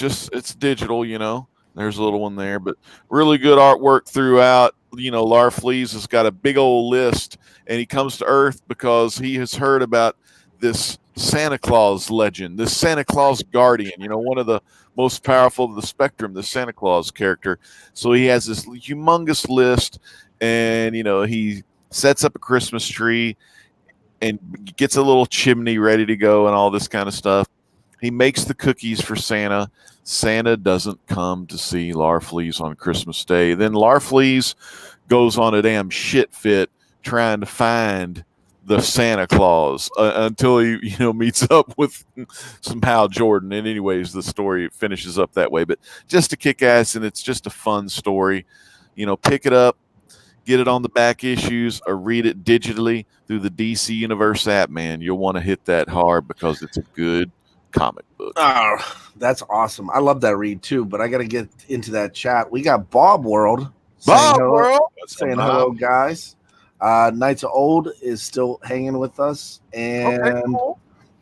digital, you know. There's a little one there, but really good artwork throughout. You know, Larflea's has got a big old list, and he comes to Earth because he has heard about this Santa Claus legend, this Santa Claus guardian, one of the most powerful of the spectrum, the Santa Claus character. So he has this humongous list, and he sets up a Christmas tree and gets a little chimney ready to go and all this kind of stuff. He makes the cookies for Santa. Santa doesn't come to see Larfleeze on Christmas Day. Then Larfleeze goes on a damn shit fit trying to find the Santa Claus until he meets up with some Hal Jordan. And anyways, the story finishes up that way. But just a kick ass, and it's just a fun story. Pick it up, get it on the back issues, or read it digitally through the DC Universe app, man. You'll want to hit that hard because it's a good comic book. Oh, that's awesome. I love that read too, but I got to get into that chat. We got Bob World. Bob World. Saying hello, guys. Knights of Old is still hanging with us. And cool.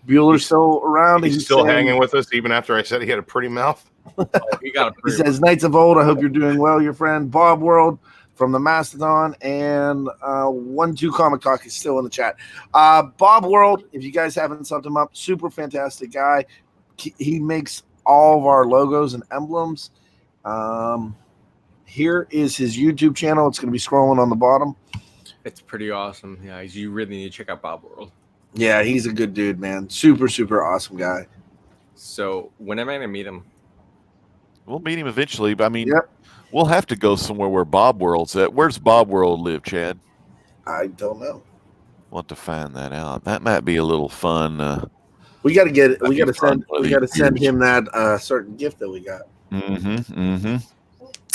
Bueller's still around. He's still hanging with us even after I said he had a pretty mouth. He got a He says, Knights of Old, I hope you're doing well, your friend Bob World from the Mastodon, and 1-2 Comic Talk is still in the chat. Bob World, if you guys haven't subbed him up, super fantastic guy. He makes all of our logos and emblems. Here is his YouTube channel. It's going to be scrolling on the bottom. It's pretty awesome. Yeah, you really need to check out Bob World. Yeah, he's a good dude, man. Super, super awesome guy. So when am I going to meet him? We'll meet him eventually, but I mean, we'll have to go somewhere where Bob World's at. Where's Bob World live, Chad? I don't know. We'll have to find that out. That might be a little fun. We got to send him that certain gift that we got.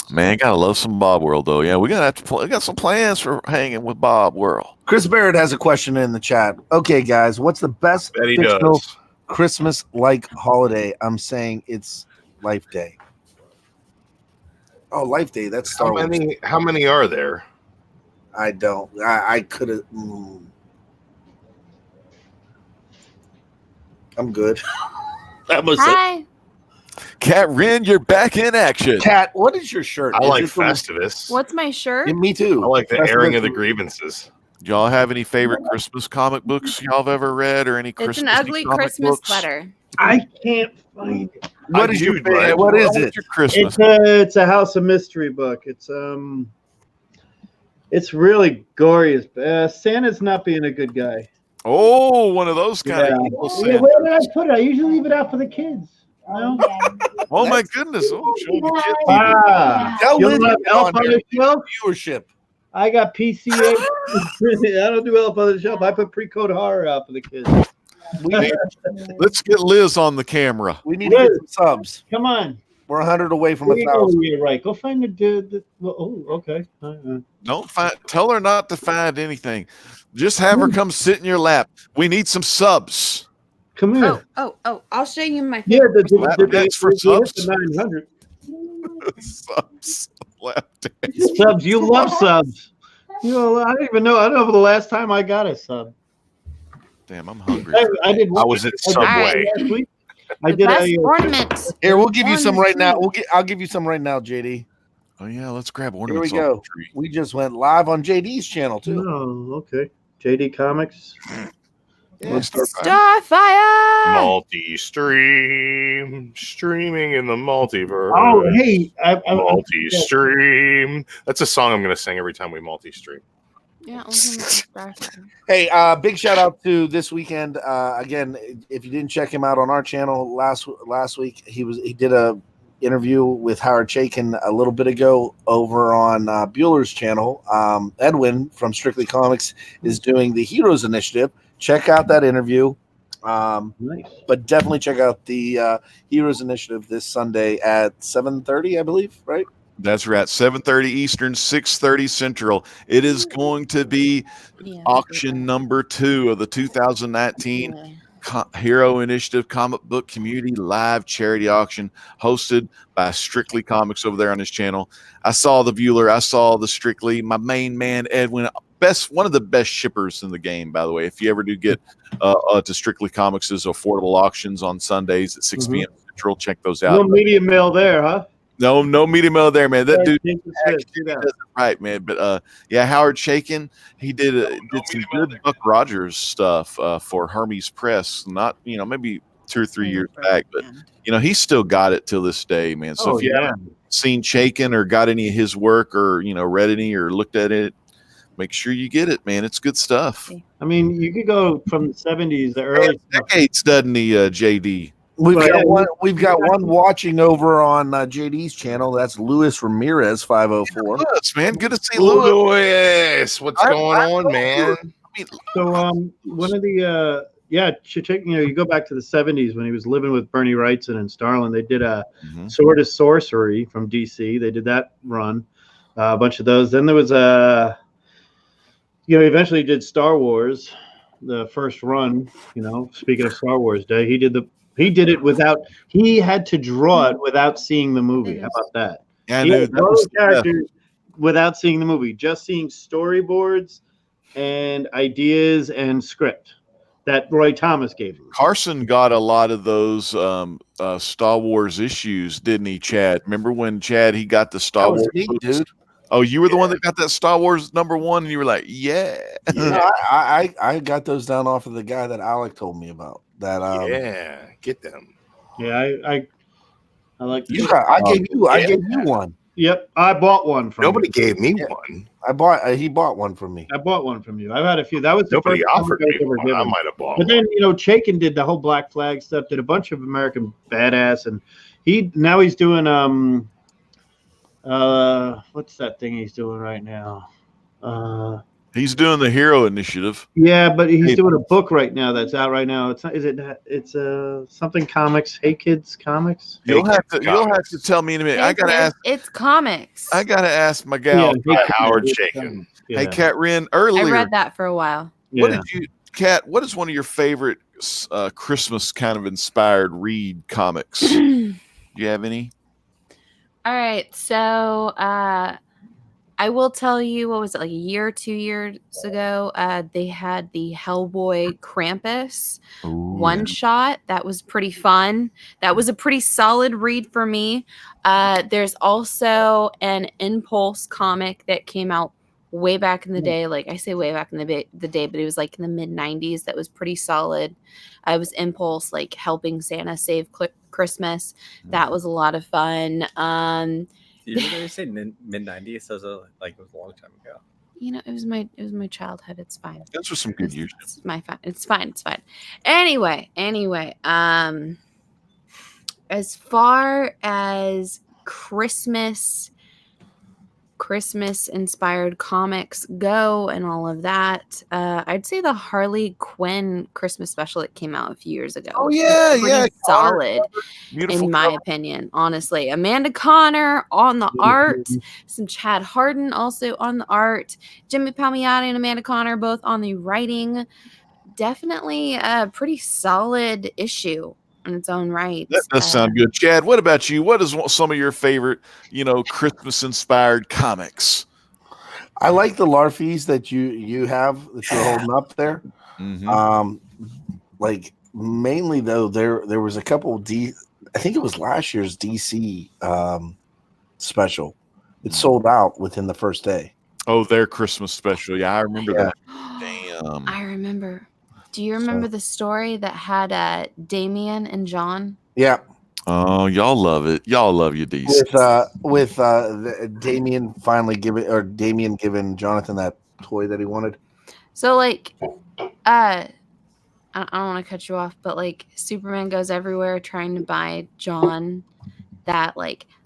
Man, gotta love some Bob World though. Yeah, we got some plans for hanging with Bob World. Chris Barrett has a question in the chat. Okay, guys, what's the best fictional Christmas-like holiday? I'm saying it's Life Day. Oh, Life Day. That's Star Wars. How many are there? I don't. I could have. I'm good. That was Hi. Cat Rin, you're back in action. Cat, what is your shirt? I like Festivus. What's my shirt? Yeah, me too. I like the airing of the grievances. Do y'all have any favorite Christmas comic books y'all have ever read, or any Christmas? It's an ugly Christmas sweater. I can't find it. What is your favorite? What is it? Your Christmas? It's a House of Mystery book. It's really gory as Santa's not being a good guy. Oh, one of those kind of evil Santa. Where did I put it? I usually leave it out for the kids. No? Oh my goodness! Oh, show the kids. Tell You Lynn don't have Elf on the Shelf? viewership. I got PCA. I don't do Elf on the Shelf. I put pre-code horror out for the kids. Let's get Liz on the camera. We need to get some subs. Come on. We're 100 away from There you go, 1,000. Leah Wright. Go find okay. Don't tell her not to find anything. Just have her come sit in your lap. We need some subs. Come here. Oh! I'll show you my. Yeah, That's for subs. 900. Subs. Lap Subs. You love subs. I don't even know. I don't know the last time I got a sub. Damn, I'm hungry. I did. I was at Subway. Last week. I The did best a ornament. Here, we'll give you some right now. Ornament. I'll give you some right now, JD. Oh yeah, let's grab Here ornaments. we off go. the tree. We just went live on JD's channel too. Oh, okay. JD Comics. Let's start. Starfire. Multi-stream, streaming in the multiverse. Oh, hey. Multi-stream. That's a song I'm going to sing every time we multi-stream. Yeah, I'll sing Starfire. Hey, big shout out to this weekend. Again, if you didn't check him out on our channel last week, he did a interview with Howard Chaykin a little bit ago over on Bueller's channel. Edwin from Strictly Comics is doing the Heroes Initiative. Check out that interview. Nice. But definitely check out the Heroes Initiative this Sunday at 7:30, I believe, right? That's right. 7:30 Eastern, 6:30 Central. It is going to be auction number 2 of the 2019 Hero Initiative Comic Book Community Live Charity Auction, hosted by Strictly Comics over there on his channel. I saw the Bueller. I saw the Strictly. My main man Edwin, one of the best shippers in the game, by the way. If you ever do get to Strictly Comics' affordable auctions on Sundays at 6 p.m. Central, check those out. No media mail there, huh? No media mail there, man. That dude Take the actually fifth, do that. does it right, man. But yeah, Howard Chaykin, he did some good Buck Rogers stuff for Hermes Press. Not maybe 2 or 3 years back, but he's still got it till this day, man. So if you haven't seen Chaykin or got any of his work or read any or looked at it, make sure you get it, man. It's good stuff. I mean, you could go from the 70s, the early decades, doesn't he, JD? We've got one watching over on JD's channel. That's Luis Ramirez 504. Yes, man. Good to see Luis. What's going on, man? So one of the you go back to the 70s when he was living with Bernie Wrightson and Starlin. They did a Sword of Sorcery from DC. They did that run, a bunch of those. Then there was eventually did Star Wars, the first run. Speaking of Star Wars Day, he did it without. He had to draw it without seeing the movie. How about that? Yeah, he had those characters without seeing the movie, just seeing storyboards and ideas and script that Roy Thomas gave him. Carson got a lot of those Star Wars issues, didn't he, Chad? Remember when Chad he got the Star Wars dude? Oh, you were the one that got that Star Wars #1, and you were like, yeah. I got those down off of the guy that Alec told me about. That get them. Yeah, I like. I gave you one. Yep, I bought one from. Nobody gave me one. He bought one from me. I bought one from you. I've had a few. That was the nobody first offered me one. I might have bought. But then Chaykin did the whole Black Flag stuff. Did a bunch of American Badass, and he's doing what's that thing he's doing right now? He's doing the Hero Initiative. Yeah, but he's doing a book right now that's out right now. It's not. Is it? It's something comics. Hey Kids Comics. You'll have to tell me in a minute. I gotta ask. It's comics. I gotta ask my gal, Howard Chaykin. Yeah. Hey, Kat Wren. Earlier, I read that for a while. What Kat? What is one of your favorite Christmas kind of inspired read comics? Do you have any? All right, so I will tell you, what was it, like a year or 2 years ago? They had the Hellboy Krampus one shot. That was pretty fun. That was a pretty solid read for me. There's also an Impulse comic that came out way back in the day. Like I say way back in the day, but it was like in the mid-90s. That was pretty solid. It was Impulse, like helping Santa save Christmas. That was a lot of fun. Did you really say mid-90s? So it was it was a long time ago. It was my childhood. It's fine. Those were some good years. It's fine. Anyway, as far as Christmas inspired comics go and all of that, I'd say the Harley Quinn Christmas special that came out a few years ago. Oh yeah, solid in my opinion. Honestly, Amanda Connor on the art, some Chad Harden also on the art, Jimmy Palmiotti and Amanda Connor both on the writing. Definitely a pretty solid issue in its own right. That does sound good. Chad, what about you? What is some of your favorite, Christmas-inspired comics? I like the Larfies that you have that you're holding up there. Mm-hmm. Like mainly though, there was a couple I think it was last year's DC special. It sold out within the first day. Oh, their Christmas special. Yeah, I remember that. Damn. I remember. Do you remember the story that had Damian and John? Yeah. Oh, y'all love it. Y'all love you, DC. With Damian Damian giving Jonathan that toy that he wanted. So I don't want to cut you off, but Superman goes everywhere trying to buy John that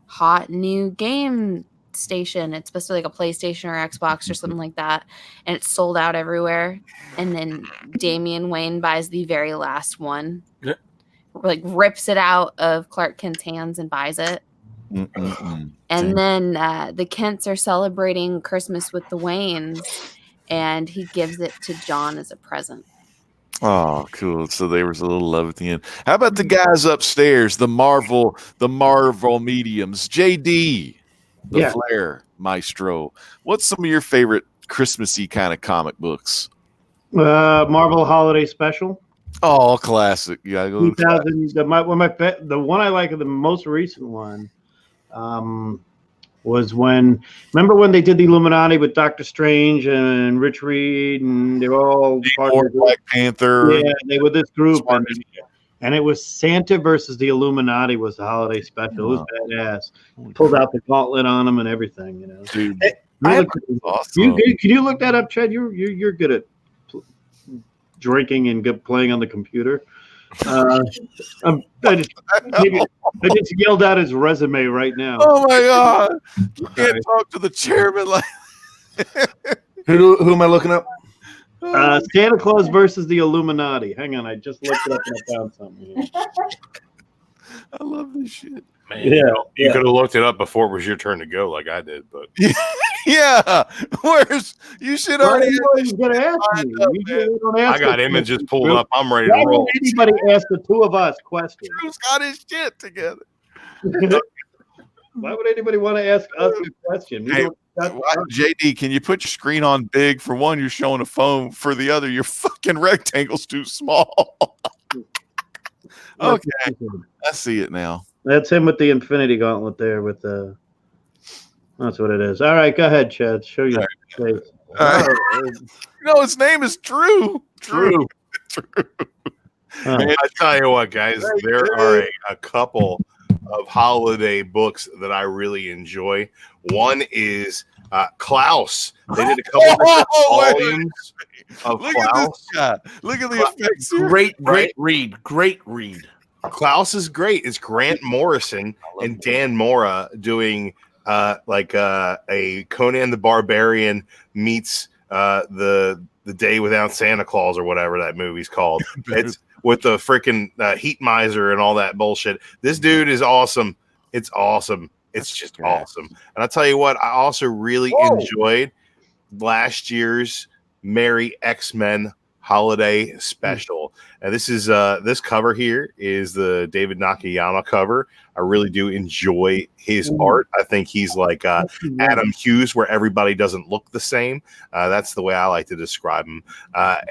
hot new game station. It's supposed to be a PlayStation or Xbox or something like that, and it's sold out everywhere. And then Damian Wayne buys the very last one, rips it out of Clark Kent's hands and buys it. And then the Kents are celebrating Christmas with the Waynes, and he gives it to John as a present. Oh, cool. So there was a little love at the end. How about the guys upstairs, the Marvel mediums? JD, the Flair Maestro. What's some of your favorite Christmassy kind of comic books? Marvel Holiday Special. Oh, classic. Yeah, 2000. The one I like, the most recent one was remember when they did the Illuminati with Doctor Strange and Rich Reed, and they were all part of Black Panther. Yeah, they were this group, and it was Santa versus the Illuminati was the holiday special. It was badass. Pulled out the gauntlet on them and everything, Dude, awesome. Can you look that up, Chad? You're good at drinking and playing on the computer. I just yelled out his resume right now. Oh my god! You can't talk to the chairman like. Who am I looking up? Santa Claus versus the Illuminati. Hang on, I just looked it up and I found something here. I love this shit. Man, you could have looked it up before it was your turn to go, like I did. But yeah, you should already. I got images pulled up. I'm ready to roll. Anybody ask the two of us questions? Who's got his shit together? Why would anybody want to ask us a question? Hey, JD, can you put your screen on big? For one, you're showing a phone. For the other, your fucking rectangle's too small. Okay, I see it now. That's him with the Infinity Gauntlet there. That's what it is. All right, go ahead, Chad. Show your face. No, his name is Drew. Drew. I tell you what, guys, there are a couple of holiday books that I really enjoy. One is Klaus. They did a couple of volumes of Look Klaus. At this guy. Look at the effects here. Great read. Klaus is great. It's Grant Morrison and Dan Mora doing a Conan the Barbarian meets the Day Without Santa Claus or whatever that movie's called. It's with the freaking heat miser and all that bullshit. This dude is awesome. It's awesome. It's just awesome. And I'll tell you what, I also really enjoyed last year's Merry X-Men holiday special. And this is this cover here is the David Nakayama cover. I really do enjoy his art. I think he's like Adam Hughes, where everybody doesn't look the same. That's the way I like to describe him.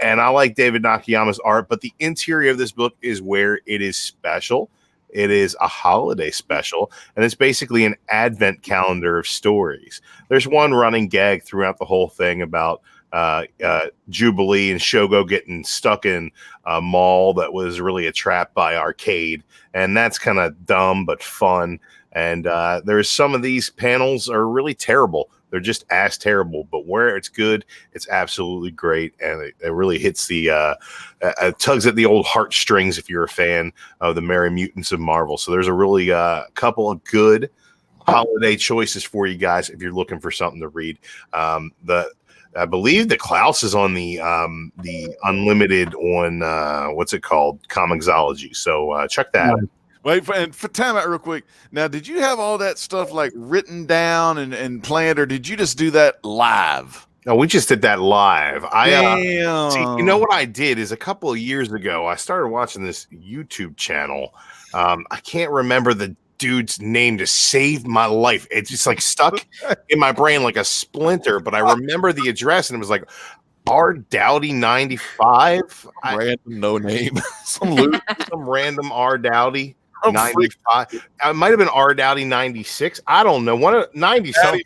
And I like David Nakayama's art, but the interior of this book is where it is special. It is a holiday special, and it's basically an advent calendar of stories. There's one running gag throughout the whole thing about Jubilee and Shogo getting stuck in a mall that was really a trap by Arcade, and that's kind of dumb but fun. And there's some of these panels are really terrible. They're just ass terrible, but where it's good, it's absolutely great, and it really hits the tugs at the old heartstrings if you're a fan of the Merry Mutants of Marvel. So there's a really couple of good holiday choices for you guys if you're looking for something to read. I believe the Klaus is on the Unlimited on what's it called, Comixology. So check that out. Wait, for time out real quick. Now, did you have all that stuff like written down and planned, or did you just do that live? No, we just did that live. Damn. See, you know what I did is a couple of years ago, I started watching this YouTube channel. I can't remember the dude's name to save my life. It's just like stuck in my brain like a splinter, but I remember the address and it was like R Dowdy 95. Random no name. some random R Dowdy 95. It might have been R Dowdy 96. I don't know. One of 97,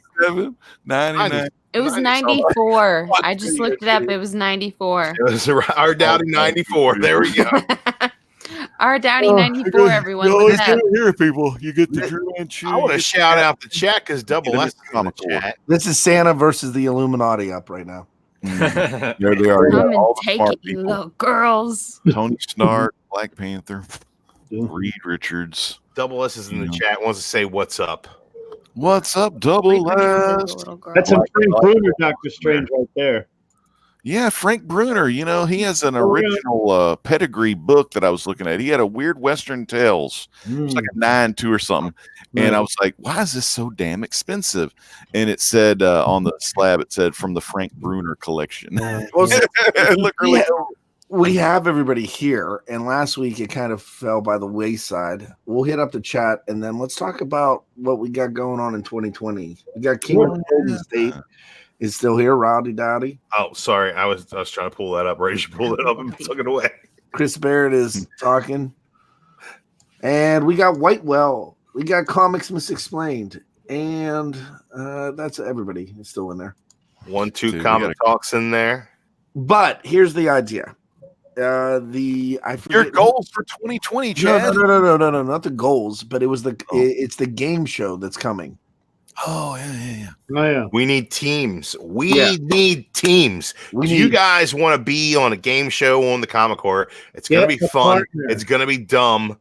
99. It was 94. I just looked it up. It was 94. It was R Dowdy 94. There we go. R Dowdy 94. Everyone, look it up. Here, people, you get the Drew and Chew. I want to shout out the chat because Double S is in the chat. This is Santa versus the Illuminati up right now. There they are. Come and take it, you little girls. Tony Stark, Black Panther, Reed Richards. Double S is in the chat. Wants to say what's up. What's up, Double S? That's some Frank Bruner Doctor Strange right there. Yeah, Frank Bruner. You know, he has an original pedigree book that I was looking at. He had a Weird Western Tales. It was like a 9.2 or something. And I was like, why is this so damn expensive? And it said on the slab, it said from the Frank Bruner collection. It looked really cool. We have everybody here, and last week it kind of fell by the wayside. We'll hit up the chat, and then let's talk about what we got going on in 2020. We got King of Golden State is still here, Rowdy Dowdy. Oh, sorry, I was trying to pull that up. Right, you pulled it up and took it away. Chris Barrett is talking, and we got Whitewell We got Comics Misexplained, and that's everybody is still in there. 1-2 Comic Talks in there. But here's the idea. Your goals for 2020, Chad. No, not the goals, but it's the game show that's coming. Oh yeah. Oh yeah. We need teams. We need teams. You guys want to be on a game show on the Comic Core? It's gonna be fun. It's gonna be dumb.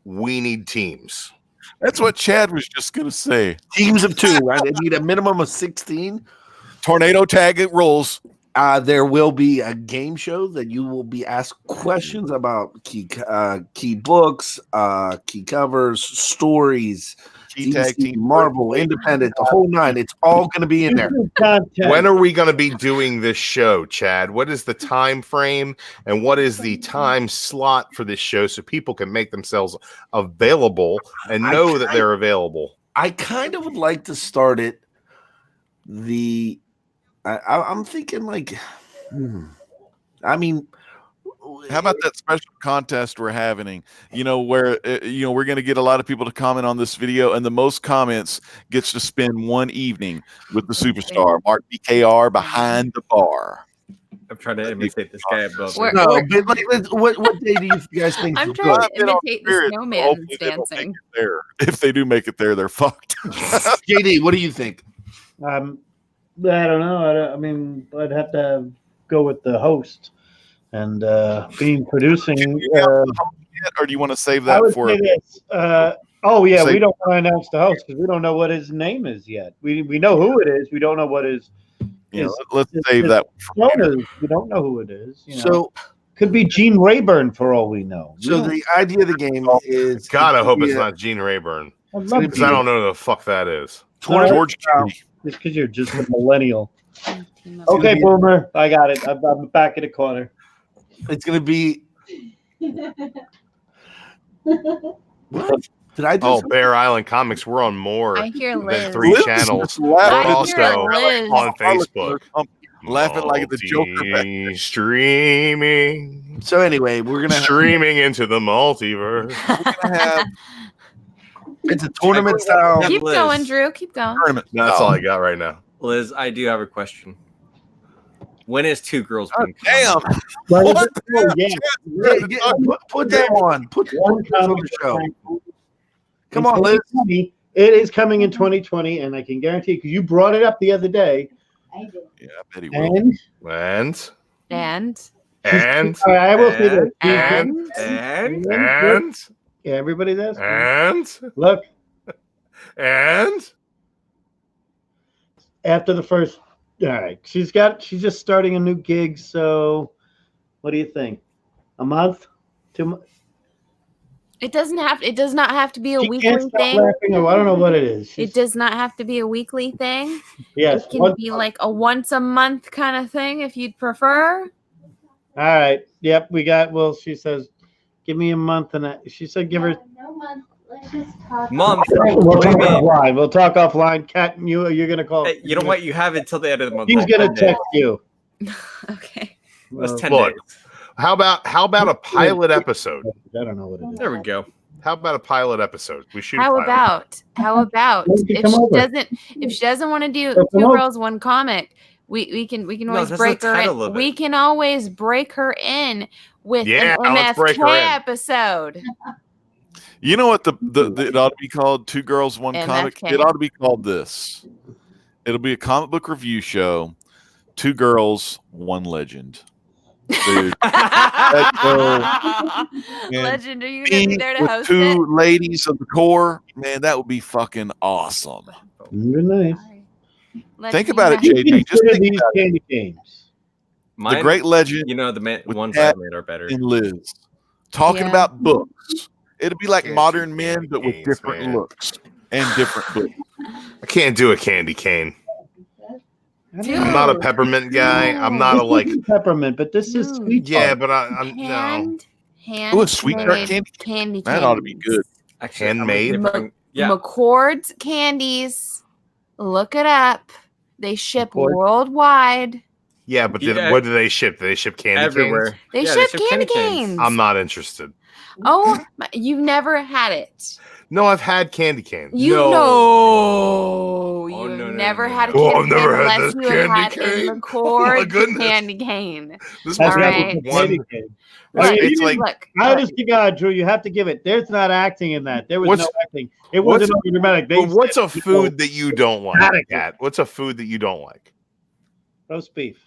We need teams. That's what Chad was just gonna say. Teams of 2, right? They need a minimum of 16. Tornado tag it rolls. There will be a game show that you will be asked questions about key books, key covers, stories, DC, Marvel, Independent, the whole 9. It's all going to be in there. When are we going to be doing this show, Chad? What is the time frame and what is the time slot for this show so people can make themselves available and know that they're available? I kind of would like to start it. I'm thinking like, I mean, how about that special contest we're having? Where we're going to get a lot of people to comment on this video, and the most comments gets to spend one evening with the superstar Mark BKR behind the bar. I'm trying to imitate this guy above. What day do you guys think? I'm trying to imitate the snowman that's dancing. If they do make it there, they're fucked. JD, what do you think? I don't know. I mean, I'd have to go with the host and producing. Or do you want to save that for? We don't want to announce the host because we don't know what his name is yet. We know who it is. We don't know what his. Let's save that. We don't know who it is. So could be Gene Rayburn for all we know. So the idea of the game is. God, I hope it's not Gene Rayburn because I don't know who the fuck that is. George Kennedy. Just because you're just a millennial. Okay, Boomer, I got it. I'm back in the corner. It's gonna be. What? Did I? Bear Island Comics. We're on more I hear than Liz. 3 channels. We're also on Facebook. Laughing like the Joker. Streaming. So anyway, we're gonna streaming into the multiverse. We're gonna have. It's a tournament style. Keep going, Drew. Keep going. That's all I got right now. Liz, I do have a question. When is Two Girls? Damn. What? Put that on. Put on the show. Come on, Liz. It is coming in 2020, and I can guarantee because you brought it up the other day. I did. Yeah, I bet he will. And I will say that. And yeah, everybody's asking. And look. And after the first, all right, she's just starting a new gig. So, what do you think? A month? 2 months? It does not have to be a weekly thing. I don't know what it is. It does not have to be a weekly thing. Yes, it can be like a once a month kind of thing if you'd prefer. All right. Yep, we got. Well, she says, "Give me a month," and she said, "Give her no month. Let's just talk." Month. We'll talk offline. We'll talk offline. Kat, you're gonna call. Hey, you know what? You have until the end of the month. He's gonna text you. Okay. That's 10 days. How about a pilot episode? I don't know what it is. There we go. How about a pilot episode? We shoot. How about if she doesn't want to do Two Girls One Comic, we can always break her in. We can always break her in with an MSK episode. You know what it ought to be called? Two Girls One Comic. It ought to be called this. It'll be a comic book review show. Two Girls, One Legend. Dude, Legend, are you gonna be there to host two it? Ladies of the core, man, that would be fucking awesome. Nice. Think about it, JD. Just think these about candy games. The Great Legend. You know, the ones I made are better. And Liz talking about books. It'd be like Modern Men, but with different looks and different books. I can't do a candy cane. I'm not a peppermint guy. I'm not a peppermint, but this is sweet. Yeah, but I'm no. Sweet tart candy. That ought to be good. Actually, handmade. McCord's candies. Look it up. They ship worldwide. Yeah, but what do they ship? Do they ship candy everywhere? They ship candy canes. I'm not interested. Oh, you've never had it. No, I've had candy canes. You No. know, Oh, you've no, never no, had a no. Oh, candy I've never cane had unless this you have candy had cane. a Oh, my McCord goodness. candy cane. This All must right. be Candy one. cane. Look, It's like look. Honest to God, Drew, you have to give it. There's not acting in that. There was What's- no acting. It wasn't over dramatic. But what's a food that you don't like, Adequate. Kat? What's a food that you don't like? Roast beef.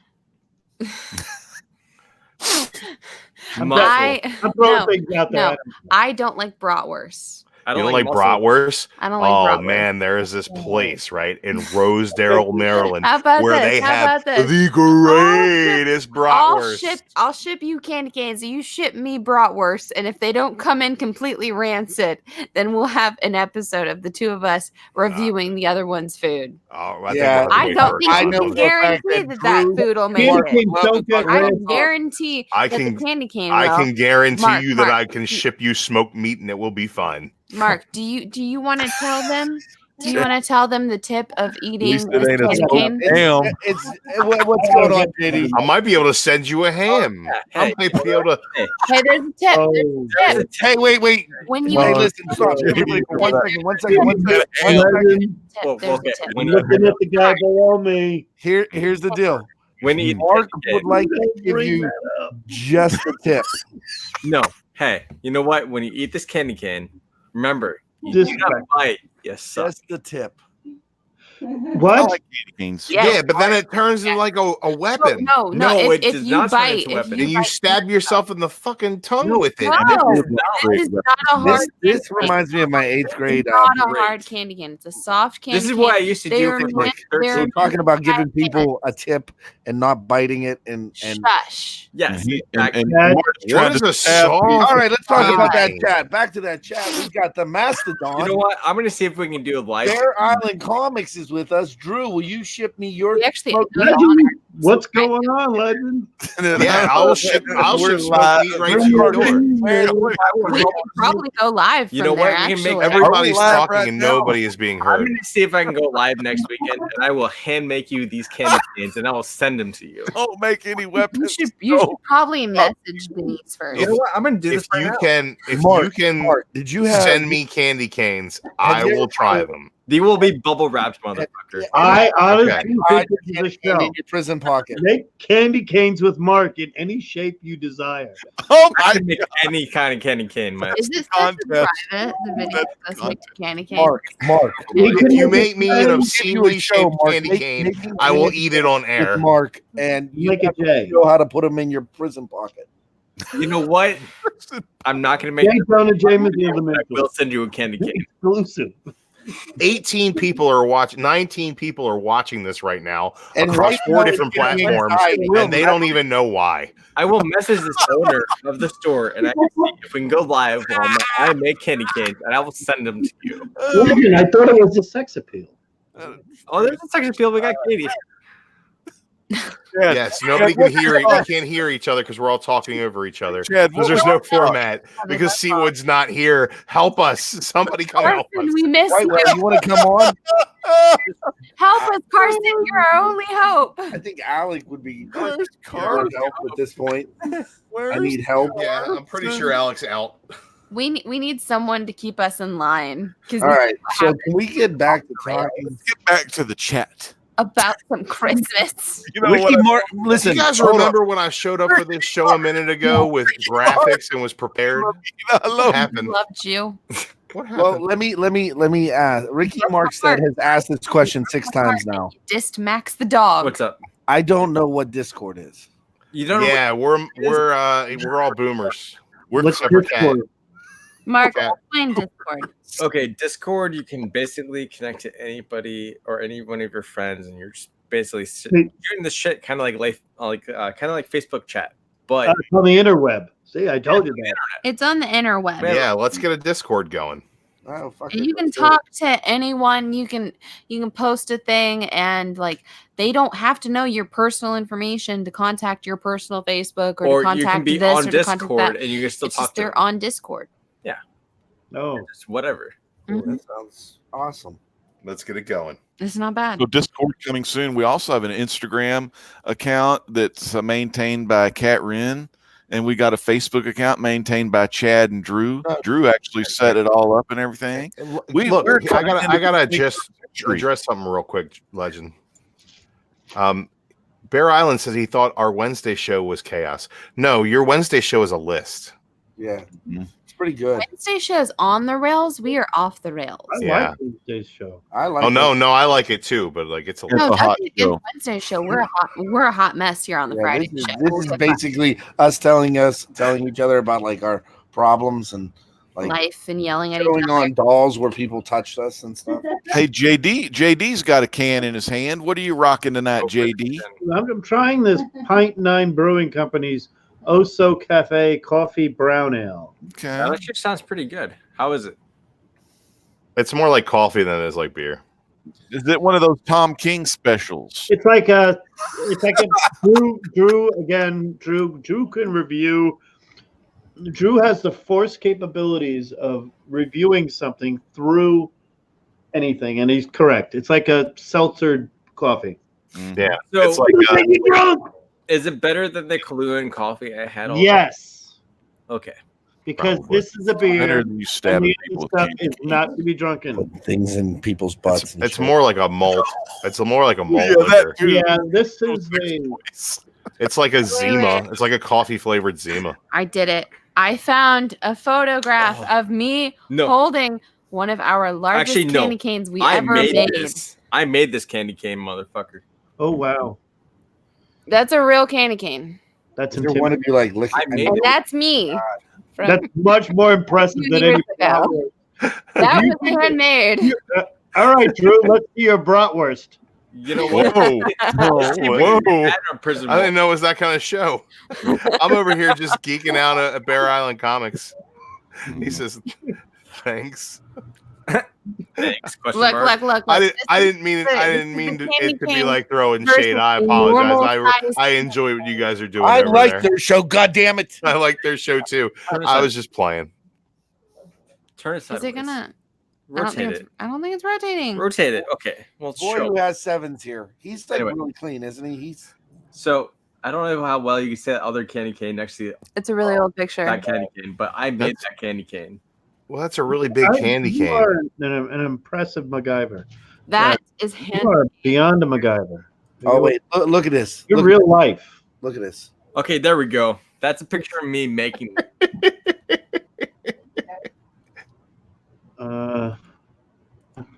Muscle. I I'm throwing no, things out there. no. I don't like bratwurst. I You don't like muscle. bratwurst? I don't like Oh bratwurst. man, there is this place right in Rosedale, Maryland, How about where this? they How have about this? the greatest bratwurst. I'll ship you candy canes. You ship me bratwurst, and if they don't come in completely rancid, then we'll have an episode of the two of us reviewing the other one's food. Oh, Yeah. we'll have to I wait don't for think it. I you know can for a fact guarantee that that Drew- food will make Candy it. canes don't get I rancid. can guarantee I that can- the candy cane I will. can guarantee Mark, you that Mark, I can ship you smoked meat and it will be fun. Mark, do you want to tell them? Do you want to tell them the tip of eating least this it ain't a candy smoked cane? ham. What's going on, JD? I might be able to send you a ham. I Hey, might be able to. Hey, there's a tip. Oh, There's a tip. Hey, wait. When you Hey, Mark, listen, stop. JD. Everybody, for one There's second. Legend. tip. Well, There's okay, a tip. when I'm looking at the guy below me. Here's the deal. when you eat Mark candy would cane- like to give Bring you that up. just a tip. No. Hey, you know what? When you eat this candy cane, remember, you Disrespect. gotta bite. Yes, suck. Just the tip. I What? like candy canes. Yeah. Yeah, but then it turns into like a weapon. No. No, it If does you not turn bite, into a if weapon. you And you bite, stab yourself in the fucking tongue with it. No, Great this is weapon. not a hard. This reminds me of my 8th grade. It's not a break. hard candy cane. It's a soft candy. This is cane. what I used to do They're for meant- like they're 13. We're talking about giving people a tip and not biting it, and Shush. Yes, And he- exactly. and Dad, Mark's What trying is to a stab soft? people. all right, let's talk about that Fine. chat. Back to that chat. We've got the Mastodon. You know what? I'm gonna see if we can do a live. Bear Island Comics is with us. Drew, will you ship me your? We actually Smoke no, no, Legend, what's going on, Legend? Yeah, I'll ship We're smoke live. meat right to your door. we could probably go live. You from know what? there, We can make actually. Everybody's live talking right and now. nobody is being I'm heard. gonna see if I can go live next weekend, and I will hand make you these candy canes, and I will send them to you. Don't make any You weapons. should No. probably message Denise first. You know what? I'm gonna do this If right you now. can, if Mark, you can Mark, did you have? send me candy canes, I you will ever- try them. They will be bubble wrapped, motherfucker. I honestly Okay. think this is a in show. your prison pocket. Make candy canes with Mark in any shape you desire. Oh I my can make any kind of candy cane, man. Is this contest. private? The video That's of us make candy cane. Mark, If you make me an Give you a obscenely show, shaped Mark. candy Make- cane, make- I will make- eat it on with air. Mark, and you Make a have to J. know how to put them in your prison pocket. You know what? I'm not gonna make. Jay Jonah James is the I mentor. will send you a candy cane. Exclusive. 18 people are watching. 19 people are watching this right now And across right 4 now different it's giving me platforms, anxiety. and they don't even know why. I will message this owner of the store, and I can see if we can go live while I make candy canes, and I will send them to you. Legend, I thought it was a sex appeal. Oh, there's a section field. We got Katie. Chad, Yes, nobody can hear it. We can't hear each other because we're all talking over each other. Chad, Because there's no format. Because Seawood's not here. Help us. Somebody come help Carson, us. we miss Right, you. well, you want to come on? Help us, Carson. You're our only hope. I think Alec would be Where's more Carson? help at this point. Where's I need help. Yeah, I'm pretty sure Alex out. We need someone to keep us in line. Because All right, so can we get back to talking? Let's get back to the chat. about some Christmas. You know Ricky what? Martin, listen. You guys hold on. remember when I showed up for this show a minute ago with graphics and was prepared? I What love happened? Loved you. What Well, happened? let me ask. Ricky Markstead has asked this question 6 times now. Dissed Max the dog. What's up? I don't know what Discord is. You don't know Yeah, we're all boomers. We're What's except for Kat. Discord? Mark, Okay. explain Discord. Okay, Discord, you can basically connect to anybody or any one of your friends, and you're just basically Hey. doing the shit kind of like Facebook chat. But It's on the interweb. See, I told you that. It's on the interweb. Yeah, let's get a Discord going. Oh, fuck And it, you can let's do talk to anyone. You can post a thing, and like they don't have to know your personal information to contact your personal Facebook or or to you contact can be this on or to contact Discord that. and you can still It's talk just to they're them. on Discord. Oh, Just whatever. it. Mhm. That sounds awesome. Let's get it going. It's not bad. So Discord coming soon. We also have an Instagram account that's maintained by Kat Wren, and we got a Facebook account maintained by Chad and Drew. Drew actually set it all up and everything. Look, I gotta just address something real quick, Legend. Bear Island says he thought our Wednesday show was chaos. No, your Wednesday show is a list. Yeah, it's pretty good. Wednesday show's on the rails. We are off the rails. I Yeah. like Wednesday's show. I like. Oh no, I like it too, but like it's a No, a hot that's show. a Wednesday show. We're a hot mess here on the Yeah, Friday this is, show. this is basically us telling each other about like our problems and like Life and yelling at each showing other. on dolls where people touched us and stuff. Hey, JD's got a can in his hand. What are you rocking tonight, JD? I'm trying this Pint 9 Brewing Company's Oso Cafe Coffee Brown Ale. Okay. That actually sounds pretty good. How is it? It's more like coffee than it is like beer. Is it one of those Tom King specials? It's like a Drew again. Drew can review. Drew has the force capabilities of reviewing something through anything, and he's correct. It's like a seltzered coffee. Yeah, So it's like is it better than the Kahlua coffee I had? Yes, Okay. because Probably. this is a beer. Better than you And stabbing the people with stuff candy is cane. not to be drunken. Putting things in people's butts. and it's shit. more like a malt. It's more like a malt. Yeah, that liquor. too. Yeah, this is a. It's like a Zima. It's like a coffee flavored Zima. I did it. I found a photograph of me No. holding one of our largest Actually, no. candy canes we I ever made made. this. I made this candy cane, motherfucker. Oh wow, That's a real candy cane. that's Is there one of intimidating. you like licking? I made And it. that's me. From That's much more impressive few than years any. ago. that was handmade. All right, Drew, let's see your bratwurst. You know what? Whoa, whoa! At a prison I didn't know it was that kind of show. I'm over here just geeking out at Bear Island Comics. He says, "Thanks." Thanks, question Look, mark. look. I This didn't mean it. this I is didn't mean the it candy to be cane like throwing versus shade. I normal apologize. size. I enjoy what you guys are doing. I over like there. their show. God damn it! I like their show too. Turn it I side- was just playing. turn it Is sideways. it gonna? Rotate it. I don't think it's rotating. Rotate it. Okay. Well, Boy show. who has sevens here. He's like Anyway. really clean, isn't he? He's So I don't know how well you can see that other candy cane next to It's a really old picture. that candy cane, but I made that candy cane. Well, that's a really big candy You cane. are an impressive MacGyver. That is You hand. are beyond a MacGyver. oh wait, look at this. You're Look, real life. look at this. Okay, there we go. That's a picture of me making.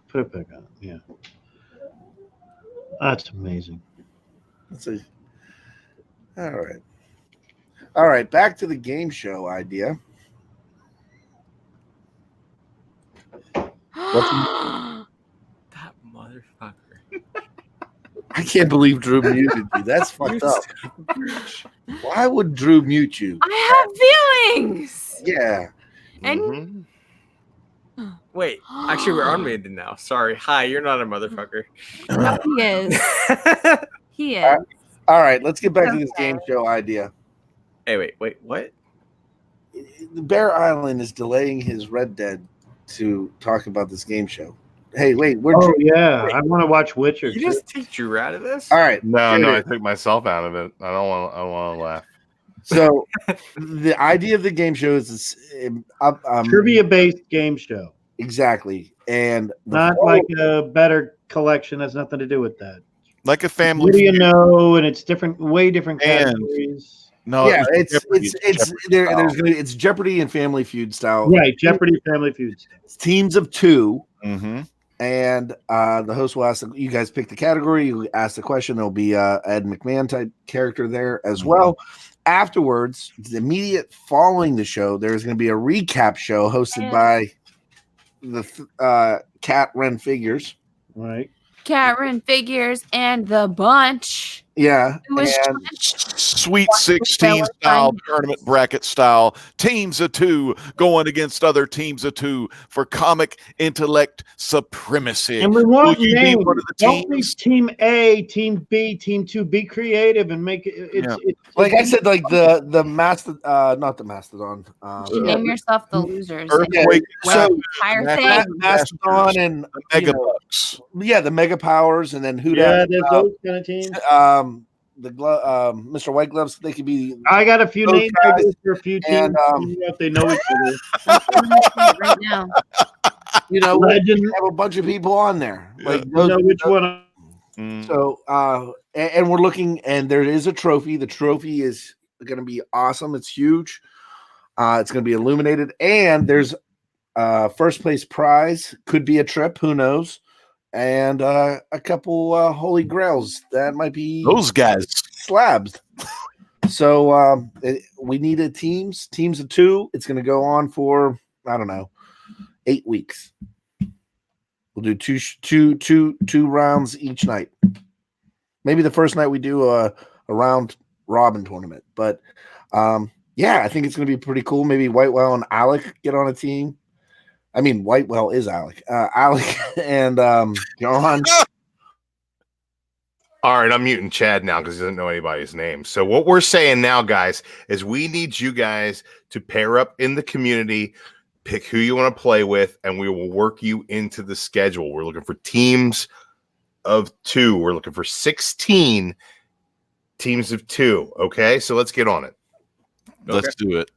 Put it back on. Yeah, that's amazing. Let's see. All right. Back to the game show idea. That motherfucker. I can't believe Drew muted you. That's fucked up. Why would Drew mute you? I have feelings. Yeah. And Mhm. Wait, actually, we're unmuted now. Sorry. Hi, you're not a motherfucker. no, he is. He is. All right. Let's get back to this game show idea. Hey, wait, what? Bear Island is delaying his Red Dead to talk about this game show. Hey, wait. We're Oh yeah, I want to watch Witcher. You too. just take Drew out of this? all right. No, here no, it I is. took myself out of it. I don't want to laugh. So the idea of the game show is Trivia-based game show, exactly, and the not follow- like a better collection. Has nothing to do with that. Like a family. What do you know? And it's different, way different And- categories. No, yeah, it was Jeopardy. there's gonna be, it's Jeopardy and Family Feud style. Right, Jeopardy, Family Feud. Teams of two, Mm-hmm. and the host will ask. You guys pick the category. You ask the question. There'll be Ed McMahon type character there as well. Afterwards, the immediate following the show, there's going to be a recap show hosted by the Cat Ren Figures. Right. Karen Figures and the bunch. Yeah, It was and Sweet 16 style tournament bracket style. Teams of two going against other teams of two for comic intellect supremacy. And we want Will you be names. one of the Don't be teams? Team A, Team B, Team 2. Be creative and make it. Yeah. like I said, like the master, not the Mastodon. Name yourself the losers. Earthquake. So Entire Ma- thing. Mastodon and Mega you know, Bucks. yeah, the Mega Powers, and then who Yeah, there's those kind of teams. Mr. White Gloves. They could be. I got a few Those names guys, for a few teams. and, If they know each other. Right now. We Legend. have a bunch of people on there. Like You know which one? So, and we're looking, and there is a trophy. The trophy is going to be awesome. It's huge. It's going to be illuminated, and there's first place prize. Could be a trip. Who knows? And a couple holy grails that might be Those guys. slabs. So we needed teams of 2. It's going to go on for, I don't know, 8 weeks. We'll do two rounds each night. Maybe the first night we do a round robin tournament. But yeah, I think it's going to be pretty cool. Maybe Whitewell and Alec get on a team. I mean, Whitewell is Alec. Alec and John. All right, I'm muting Chad now because he doesn't know anybody's name. So what we're saying now, guys, is we need you guys to pair up in the community, pick who you want to play with, and we will work you into the schedule. We're looking for teams of 2. We're looking for 16 teams of 2. Okay, so let's get on it. Let's do it.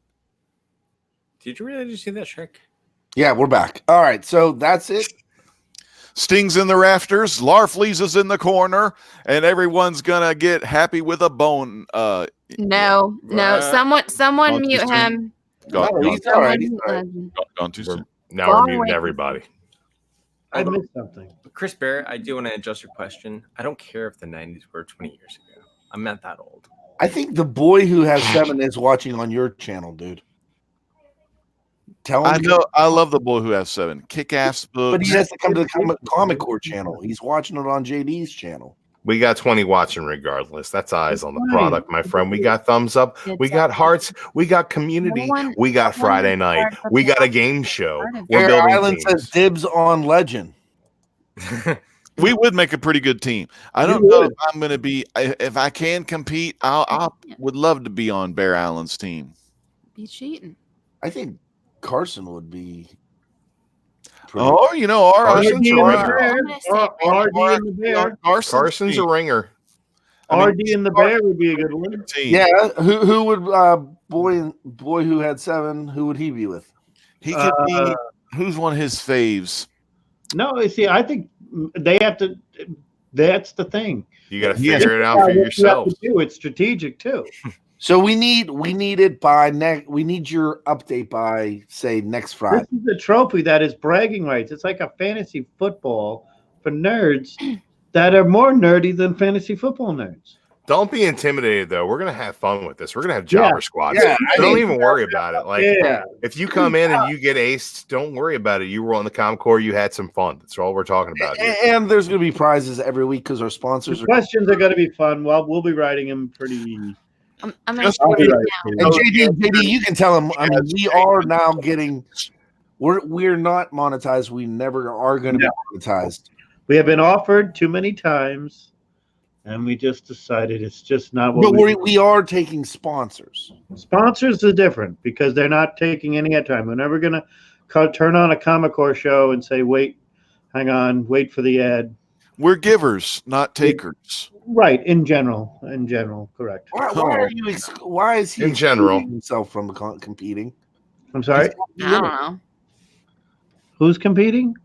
Did you really just see that, Shrek? Yeah, we're back. All right, so that's it. Sting's in the rafters, Larfleeze is in the corner, and everyone's gonna get happy with a bone. No. Someone mute him. He's all right. He's all right. Gone too soon. Now we're muting everybody. I missed something. Chris Barrett, I do want to adjust your question. I don't care if the 90s were 20 years ago. I'm not that old. I think the boy who has 7 is watching on your channel, dude. Tell him. I know. I love the boy who has 7. Kick-ass books. But he has to come to the Comic Core channel. He's watching it on JD's channel. We got 20 watching regardless. That's eyes on the product, my friend. We got thumbs up. We got hearts. We got community. We got Friday night. We got a game show. We're Bear building Island teams. says dibs on Legend. We would make a pretty good team. I don't know if I'm going to be. If I can compete, I would love to be on Bear Island's team. Be cheating. I think Carson would be. Oh, you know, Carson's a ringer. RD and the Bear. Carson's a ringer. RD and the Bear would be a good one. Yeah, who would boy who had 7? Who would he be with? He could be. Who's one of his faves? No, see, I think they have to. That's the thing. You got to figure it out for yourself. It's strategic too. So we need it by next. We need your update by say next Friday. This is a trophy that is bragging rights. It's like a fantasy football for nerds that are more nerdy than fantasy football nerds. Don't be intimidated, though. We're going to have fun with this. We're going to have jobber squads. Yeah, don't even worry about it. Like, if you come in and you get aced, don't worry about it. You were on the Comm Core. You had some fun. That's all we're talking about here. And there's going to be prizes every week because our sponsors The questions are going to be fun. Well, we'll be writing them pretty. I'm going to And JD, you can tell them. I mean, we are now getting. We're not monetized. We never are going to be monetized. We have been offered too many times, and we just decided it's just not what. But we are taking sponsors. Sponsors are different because they're not taking any time. We're never going to turn on a Comic Core show and say, "Wait, hang on, wait for the ad." We're givers, not takers. Right, in general, correct. Why is he in general himself from competing? I'm sorry. I don't know. Who's competing?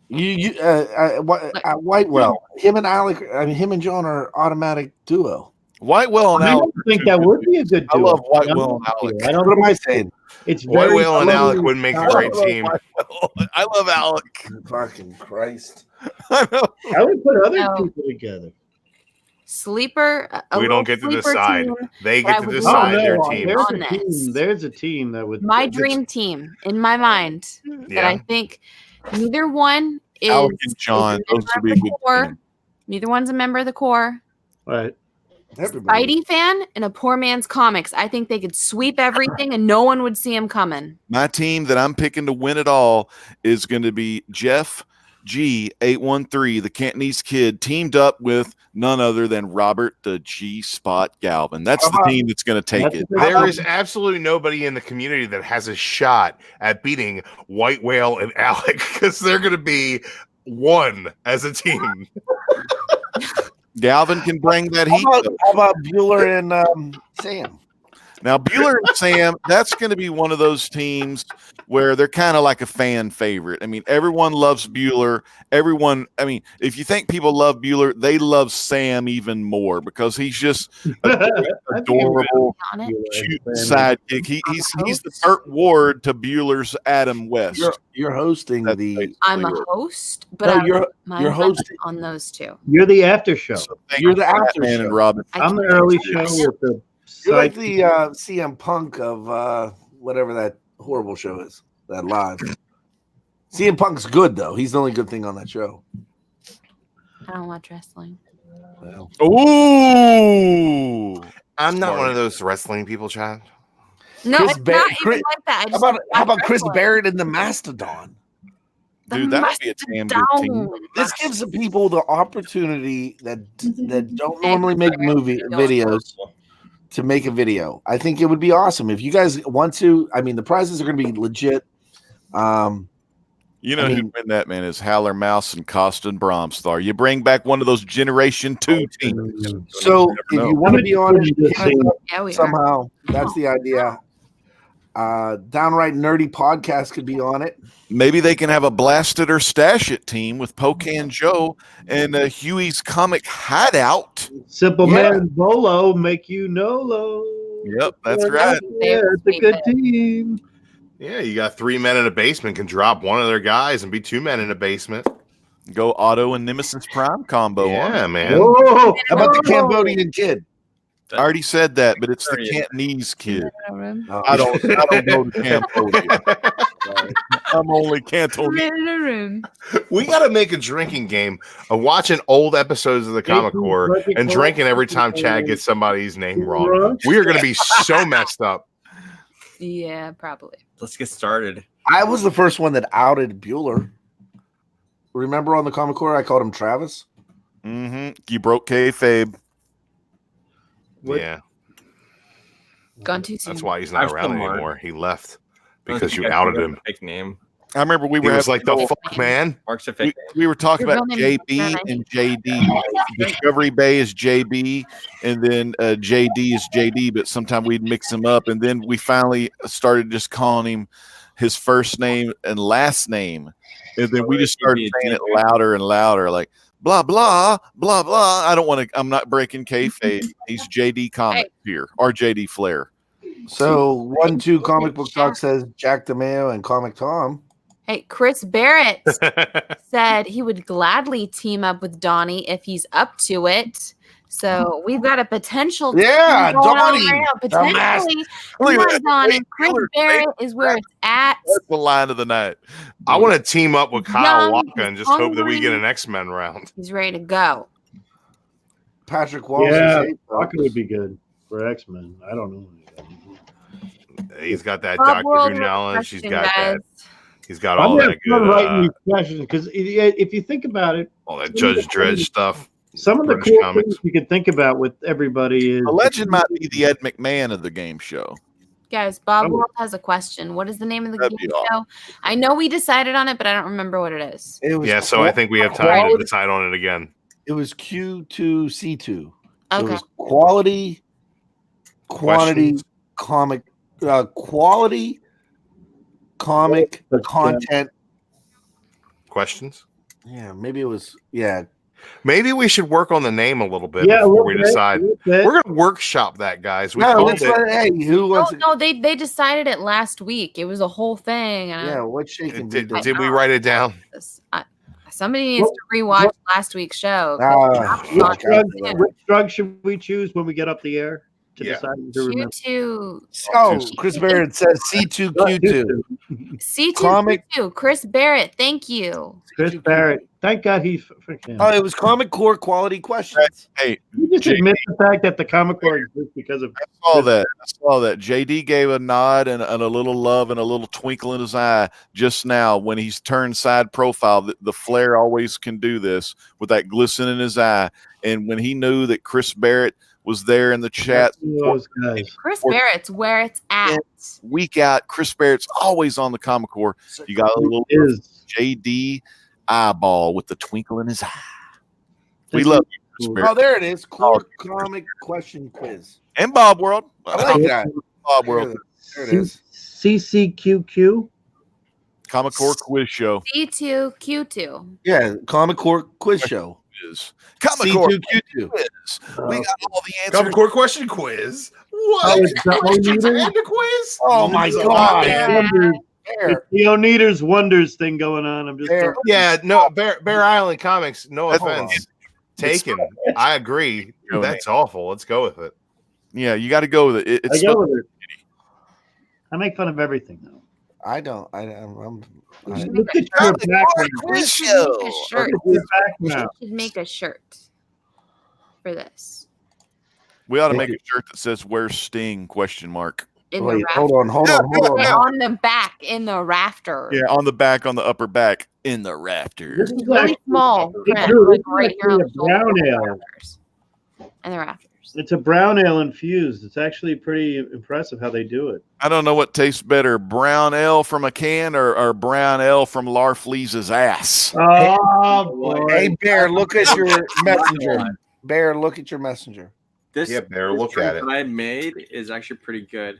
Whitewell. Him and Alec. I mean, him and John are automatic duo. Whitewell and I Alec. don't think that would be a good I duo. love Whitewell and Alec. What am I saying? It's very Whitewell and Alec would make a great team. I love Alec. Fucking Christ. I would put other people together. Sleeper. We don't get to decide. Team, they get to decide their team. There's a team that would. My dream team in my mind that I think neither one is. Alec and John. Those would be a good team. Neither one's a member of the core. Right. Spidey fan and a poor man's comics. I think they could sweep everything and no one would see him coming. My team that I'm picking to win it all is going to be Jeff G813, the Cantonese kid, teamed up with none other than Robert the G-Spot Galvin. That's the team that's going to take it. There is absolutely nobody in the community that has a shot at beating White Whale and Alec because they're going to be one as a team. Galvin can bring that heat. How about Bueller and Sam? Now, Bueller and Sam, that's going to be one of those teams where they're kind of like a fan favorite. I mean, everyone loves Bueller. If you think people love Bueller, they love Sam even more because he's just adorable, cute sidekick. He's the Burt Ward to Bueller's Adam West. You're hosting I'm a host, but you're hosting on those two. You're the after show. So you're the after Man show. and Robin. I'm the early show with the. You're like the CM Punk of whatever that horrible show is. That live. CM Punk's good though. He's the only good thing on that show. I don't watch wrestling. Well, Ooh. I'm not one of those wrestling people, Chad. No, Chris it's Ba- not Chris- even like that. I just how watch about Chris wrestling. Barrett and the Mastodon? The Dude, that would be a damn good team. Mastodon. This gives the people the opportunity that don't normally make videos to make a video. I think it would be awesome if you guys want to. I mean, the prizes are going to be legit. You know who'd win that, man, is Haller Mouse and Costin Bromstar. You bring back one of those Generation 2 teams. So if you want to be on it, Yeah, we are. somehow, that's the idea. Downright Nerdy Podcast could be on it. Maybe they can have a Blast It or Stash It team with Pocan Joe and Huey's Comic Hideout. Simple Man Bolo make you Nolo. Yep, that's right. Yeah, it's a good team. Yeah, you got 3 men in a basement can drop one of their guys and be 2 men in a basement. Go Otto and Nemesis Prime combo. Yeah, man. Whoa. How about the Cambodian kid? I already said that, but it's the Cantonese kid. Oh. I don't go to Cambodia. I'm only Cantonese. In a room. We got to make a drinking game of watching old episodes of the Comic Core and drinking every time Chad gets somebody's name wrong. We are going to be so messed up. Yeah, probably. Let's get started. I was the first one that outed Bueller. Remember on the Comic Core, I called him Travis. Mm-hmm. You broke kayfabe. What? Yeah, Gone too soon. that's why he's not I'm around still Mark. anymore. He left I because think you I outed forgot him. the Fake name. I remember we He were was having like, the fuck, man? Mark's a fake name. we were talking Your about real name is JB Fran, and JD. Discovery Bay is JB, and then JD is JD, but sometimes we'd mix them up. And then we finally started just calling him his first name and last name. And then we just started saying it louder and louder, like, blah, blah, blah, blah. I'm not breaking kayfabe. He's JD Comic here, or JD Flair. So 1-2 Comic Book Talk says Jack DeMeo and Comic Tom. Hey, Chris Barrett said he would gladly team up with Donnie if he's up to it. So we've got a potential. team Yeah, going on Donnie, right now. the Potentially. Come Look at on, that. Donnie. Chris Killer, Barrett is where it's at. That's the line of the night. I want to team up with Kyle Young, Walker and just hope that we get hungry. an X-Men round. He's ready to go. Patrick Walsh. Yeah, is Walker would be good for X-Men. I don't know. He's got that Bob Doctor World Who with a knowledge. He's question, got guys. that. He's got all I'm that having fun writing good, these questions because if you think about it, all that Judge Dredd stuff. some of the British cool comics. things you could think about with everybody is The legend might be the Ed McMahon of the game show. Guys, Bob Oh. World has a question. What is the name of the That'd game be awesome. show? I know we decided on it, but I don't remember what it is. It was Yeah, so I think we have time to quality- decide on it again. It was Q2C2. It Okay. was quality, quantity, Questions? comic, quality, comic But, content. Questions? Yeah, maybe it was. Yeah, Maybe we should work on the name a little bit yeah, before we decide. We're We're gonna workshop that, guys. We no, called let's it. let. Hey, who No, wants? to, no, they decided it last week. It was a whole thing. And yeah, what's shaking? Did we write it down? somebody needs to rewatch last week's show. Which drug should we choose when we get up the air to Yeah. decide to remember? Q2, Oh, Chris Barrett says C2Q2. C2Q2, Chris Barrett, thank you. Chris Barrett. Thank God he freaking. Oh, it was Comic Core quality questions. Hey, You just admit the fact that the Comic Core exists because of I saw that. JD gave a nod and a little love and a little twinkle in his eye just now when he's turned side profile. The Flair always can do this with that glisten in his eye. And when he knew that Chris Barrett was there in the chat those guys. Chris Barrett's where it's at. week out, Chris Barrett's always on the Comic Core. You got a little Is JD eyeball with the twinkle in his eye. We love you, Oh, there it is. Core comic question quiz. And Bob World. I like that. Bob World. There it is. CCQQ. Comic Core Quiz Show. C2, Q2. Yeah, Comic Core quiz show. Is Comic Core C2Q2. Quiz. We got all the answers. Comic Core question quiz. What? Oh, it's the Questions Oneaters? and a quiz? Oh my Oh, God. man. It's the Oneaters Wonders thing going on. I'm just There. Yeah, no, Bear Island Comics, no That's- offense. Taken. I agree. Go That's awful. Let's go with it. Yeah, you got to go with it. I It's go with it. I make fun of everything though. I don't. I'm Look at your background. Quiz Should Show. make a shirt. Look at your background. Should make a shirt for this. We ought to make a shirt that says "Where's Sting?" ? In wait, the hold on. on the back, in the rafter. Yeah, on the back, on the upper back, in the rafters. This is Really actually, small Hey, print, Drew, like this is right here on the actually a brown shoulder. ale. And the rafters. it's a brown ale infused. It's actually pretty impressive how they do it. I don't know what tastes better, brown ale from a can or brown ale from Larfleeze's ass. Oh boy. Hey, Bear, look at your messenger. Bear, look at your messenger. This Yeah, Bear, look drink at it. that I made is actually pretty good.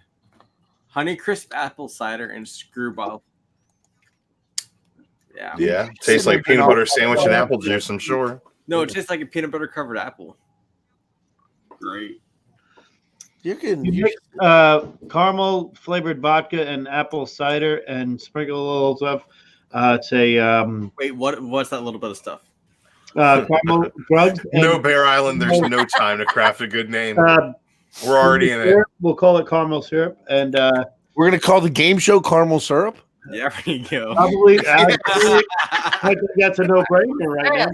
Honeycrisp apple cider and screwball. Yeah. Yeah. Tastes like peanut butter sandwich and apple juice, I'm sure. No, it tastes like a peanut butter covered apple. Great. You can. You mix caramel flavored vodka and apple cider and sprinkle a little stuff. It's a Wait, what's that little bit of stuff? caramel drugs. and, No, Bear Island, there's no time to craft a good name. We're already in it. syrup. We'll call it caramel syrup, and We're gonna call the game show caramel syrup. Yeah, there you go. probably I think that's a no-brainer right now.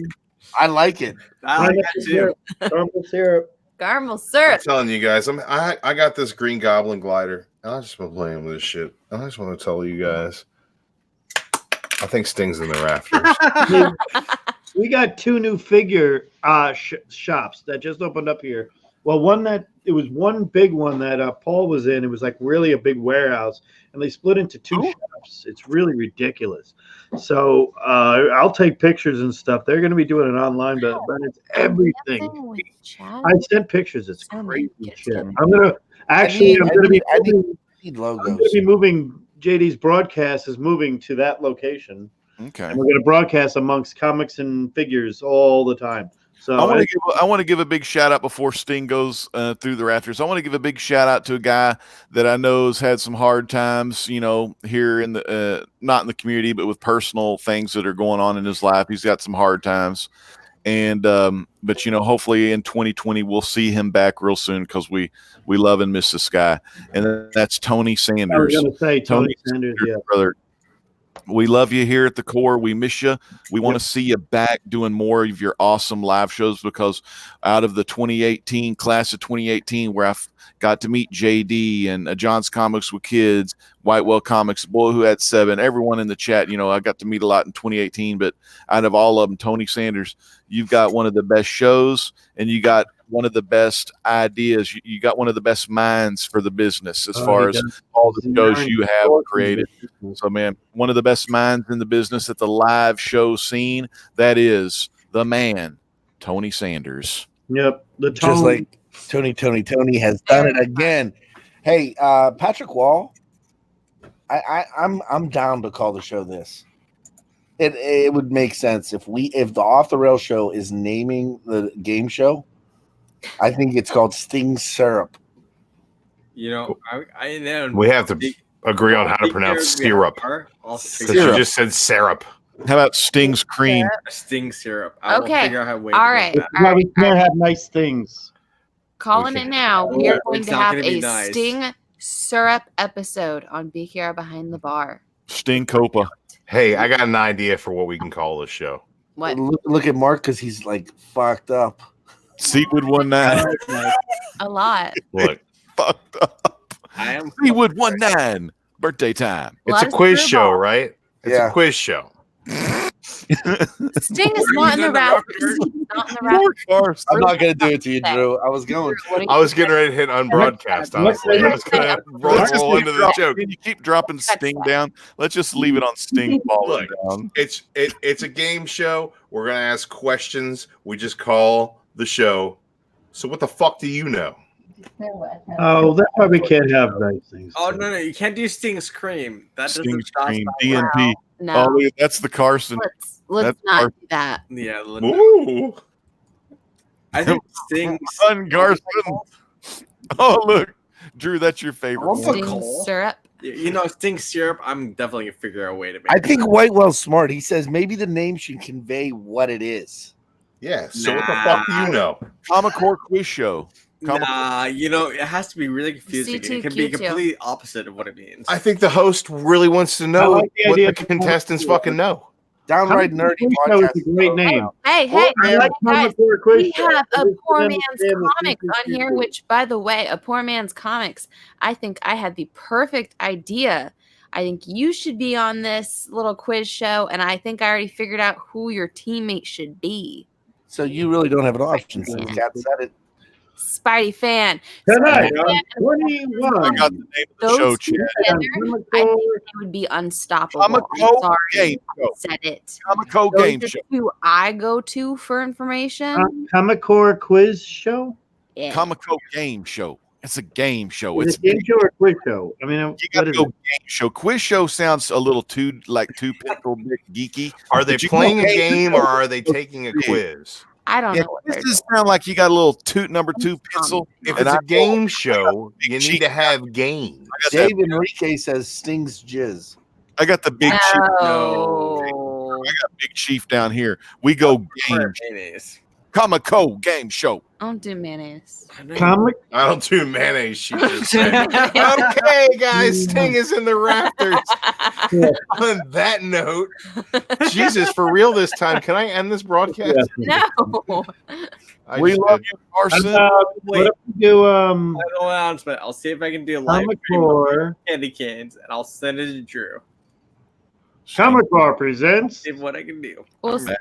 I like it. I like that too. Caramel syrup. Caramel I'm syrup. telling you guys, I got this Green Goblin glider, and I just been playing with this shit. I just want to tell you guys, I think Sting's in the rafters. We got two new figure shops that just opened up here. Well, it was one big one that Paul was in. It was like really a big warehouse, and they split into two shops. It's really ridiculous. So I'll take pictures and stuff. They're going to be doing it online, but it's everything. I sent pictures. It's crazy shit. I'm going to need I'm logos. going to be moving. JD's broadcast is moving to that location. Okay. And we're going to broadcast amongst comics and figures all the time. So I want to give a big shout out before Sting goes through the rafters. I want to give a big shout out to a guy that I know has had some hard times, here in the not in the community, but with personal things that are going on in his life. He's got some hard times, and but hopefully in 2020 we'll see him back real soon because we love and miss this guy, and that's Tony Sanders. I was going to say Tony Sanders, yeah. Brother. We love you here at the core. We miss you. We want to see you back doing more of your awesome live shows because out of the 2018 class of 2018, where I've got to meet JD and John's Comics with Kids, Whitewell Comics, Boy Who Had Seven, everyone in the chat, I got to meet a lot in 2018, but out of all of them, Tony Sanders, you've got one of the best shows and you got one of the best ideas. You got one of the best minds for the business as far as all the shows you have created. So, man, one of the best minds in the business at the live show scene. That is the man, Tony Sanders. Yep. Just like Tony has done it again. Hey, Patrick Wall, I'm down to call the show this. It would make sense if the Off the Rail show is naming the game show. I think it's called Sting Syrup. I know We have to agree on how to pronounce syrup. Because you just said syrup. How about Sting's cream? Sting syrup. I will Okay. figure out how to wait. All right. Yeah, we can't have nice things. Calling it now. We are going It's to not have gonna be a nice. Sting syrup episode on BKR Behind the Bar. Sting Copa. Hey, I got an idea for what we can call this show. What? Look at Mark because he's like fucked up. Seawood 19. A lot. Look, Fucked up. I am Seawood 19. Birthday time. it's Lot a of quiz show, screwball. right? It's Yeah. a quiz show. Sting is not in the rafters. Not in the rafters. I'm not gonna do it to you, Drew. I was going. What do I you was getting ready to hit unbroadcast, honestly. I was going to roll into the joke. Can you keep dropping Sting down? Let's just leave it on Sting falling Look, down. It's a game show. We're going to ask questions. We just call the show. So what the fuck do you know? Oh, that's why we can't have nice things. Oh no, you can't do Sting's cream. That doesn't Sting stop. Scream, DNP. No, Oh, wait, that's the Carson. let's that's not our- do that. Yeah, Ooh. I think Sting's Son Carson. Oh, look. Drew, that's your favorite. Lump of Sting coal. syrup. You know, Sting syrup. I'm definitely gonna figure out a way to make. I think Whitewell's smart. He says maybe the name should convey what it is. Yeah. So what the fuck do you know? Common Core Quiz Show. Nah, you know, it has to be really confusing. It can be C2Q2. completely opposite of what it means. I think the host really wants to I know like the what idea the of contestants fucking know. Downright nerdy That was podcast. a great name. Hey, I like guys, Comic Core Quiz we Show. have a I just poor don't man's understand the comics on secret here, people. which, by the way, a poor man's comics. I think I had the perfect idea. I think you should be on this little quiz show, and I think I already figured out who your teammate should be. So you really don't have an option since Kat said it. Spidey fan. Tonight Spidey on fan, 21. I got the name of the those show, two Chad. together, Comic I think Core. they would be unstoppable. Comic I'm Core sorry, Game I Show. said it. Comic Core Those Game are Show. who I go to for information. Comic Core Quiz Show? Yeah. Comic Core Game Show. It's a game show. Is It's it game show or quiz show? I mean, you what got to is go it? game show. Quiz show sounds a little too pixel bit geeky. Are they But you playing go a game game or are they taking a Yeah. quiz? I don't Yeah, know what this they're does sound like you got a little number two pencil. If And it's I- a game show, big you need cheat. to have game. I got, that, Dave Enrique says Sting's jizz. I got the big chief. No. I got big chief down here. We go game. Mayonnaise. Comic Core Game Show. I don't do mayonnaise. Comic? I don't do mayonnaise. She just said. Okay, guys, Sting is in the rafters. On that note, Jesus, for real this time, can I end this broadcast? No. I We just love did. you, Carson. What if we do Final announcement. I'll see if I can do a live Comic stream of Core? candy cans, and I'll send it to Drew. Comic Core presents See what I can do. We'll see.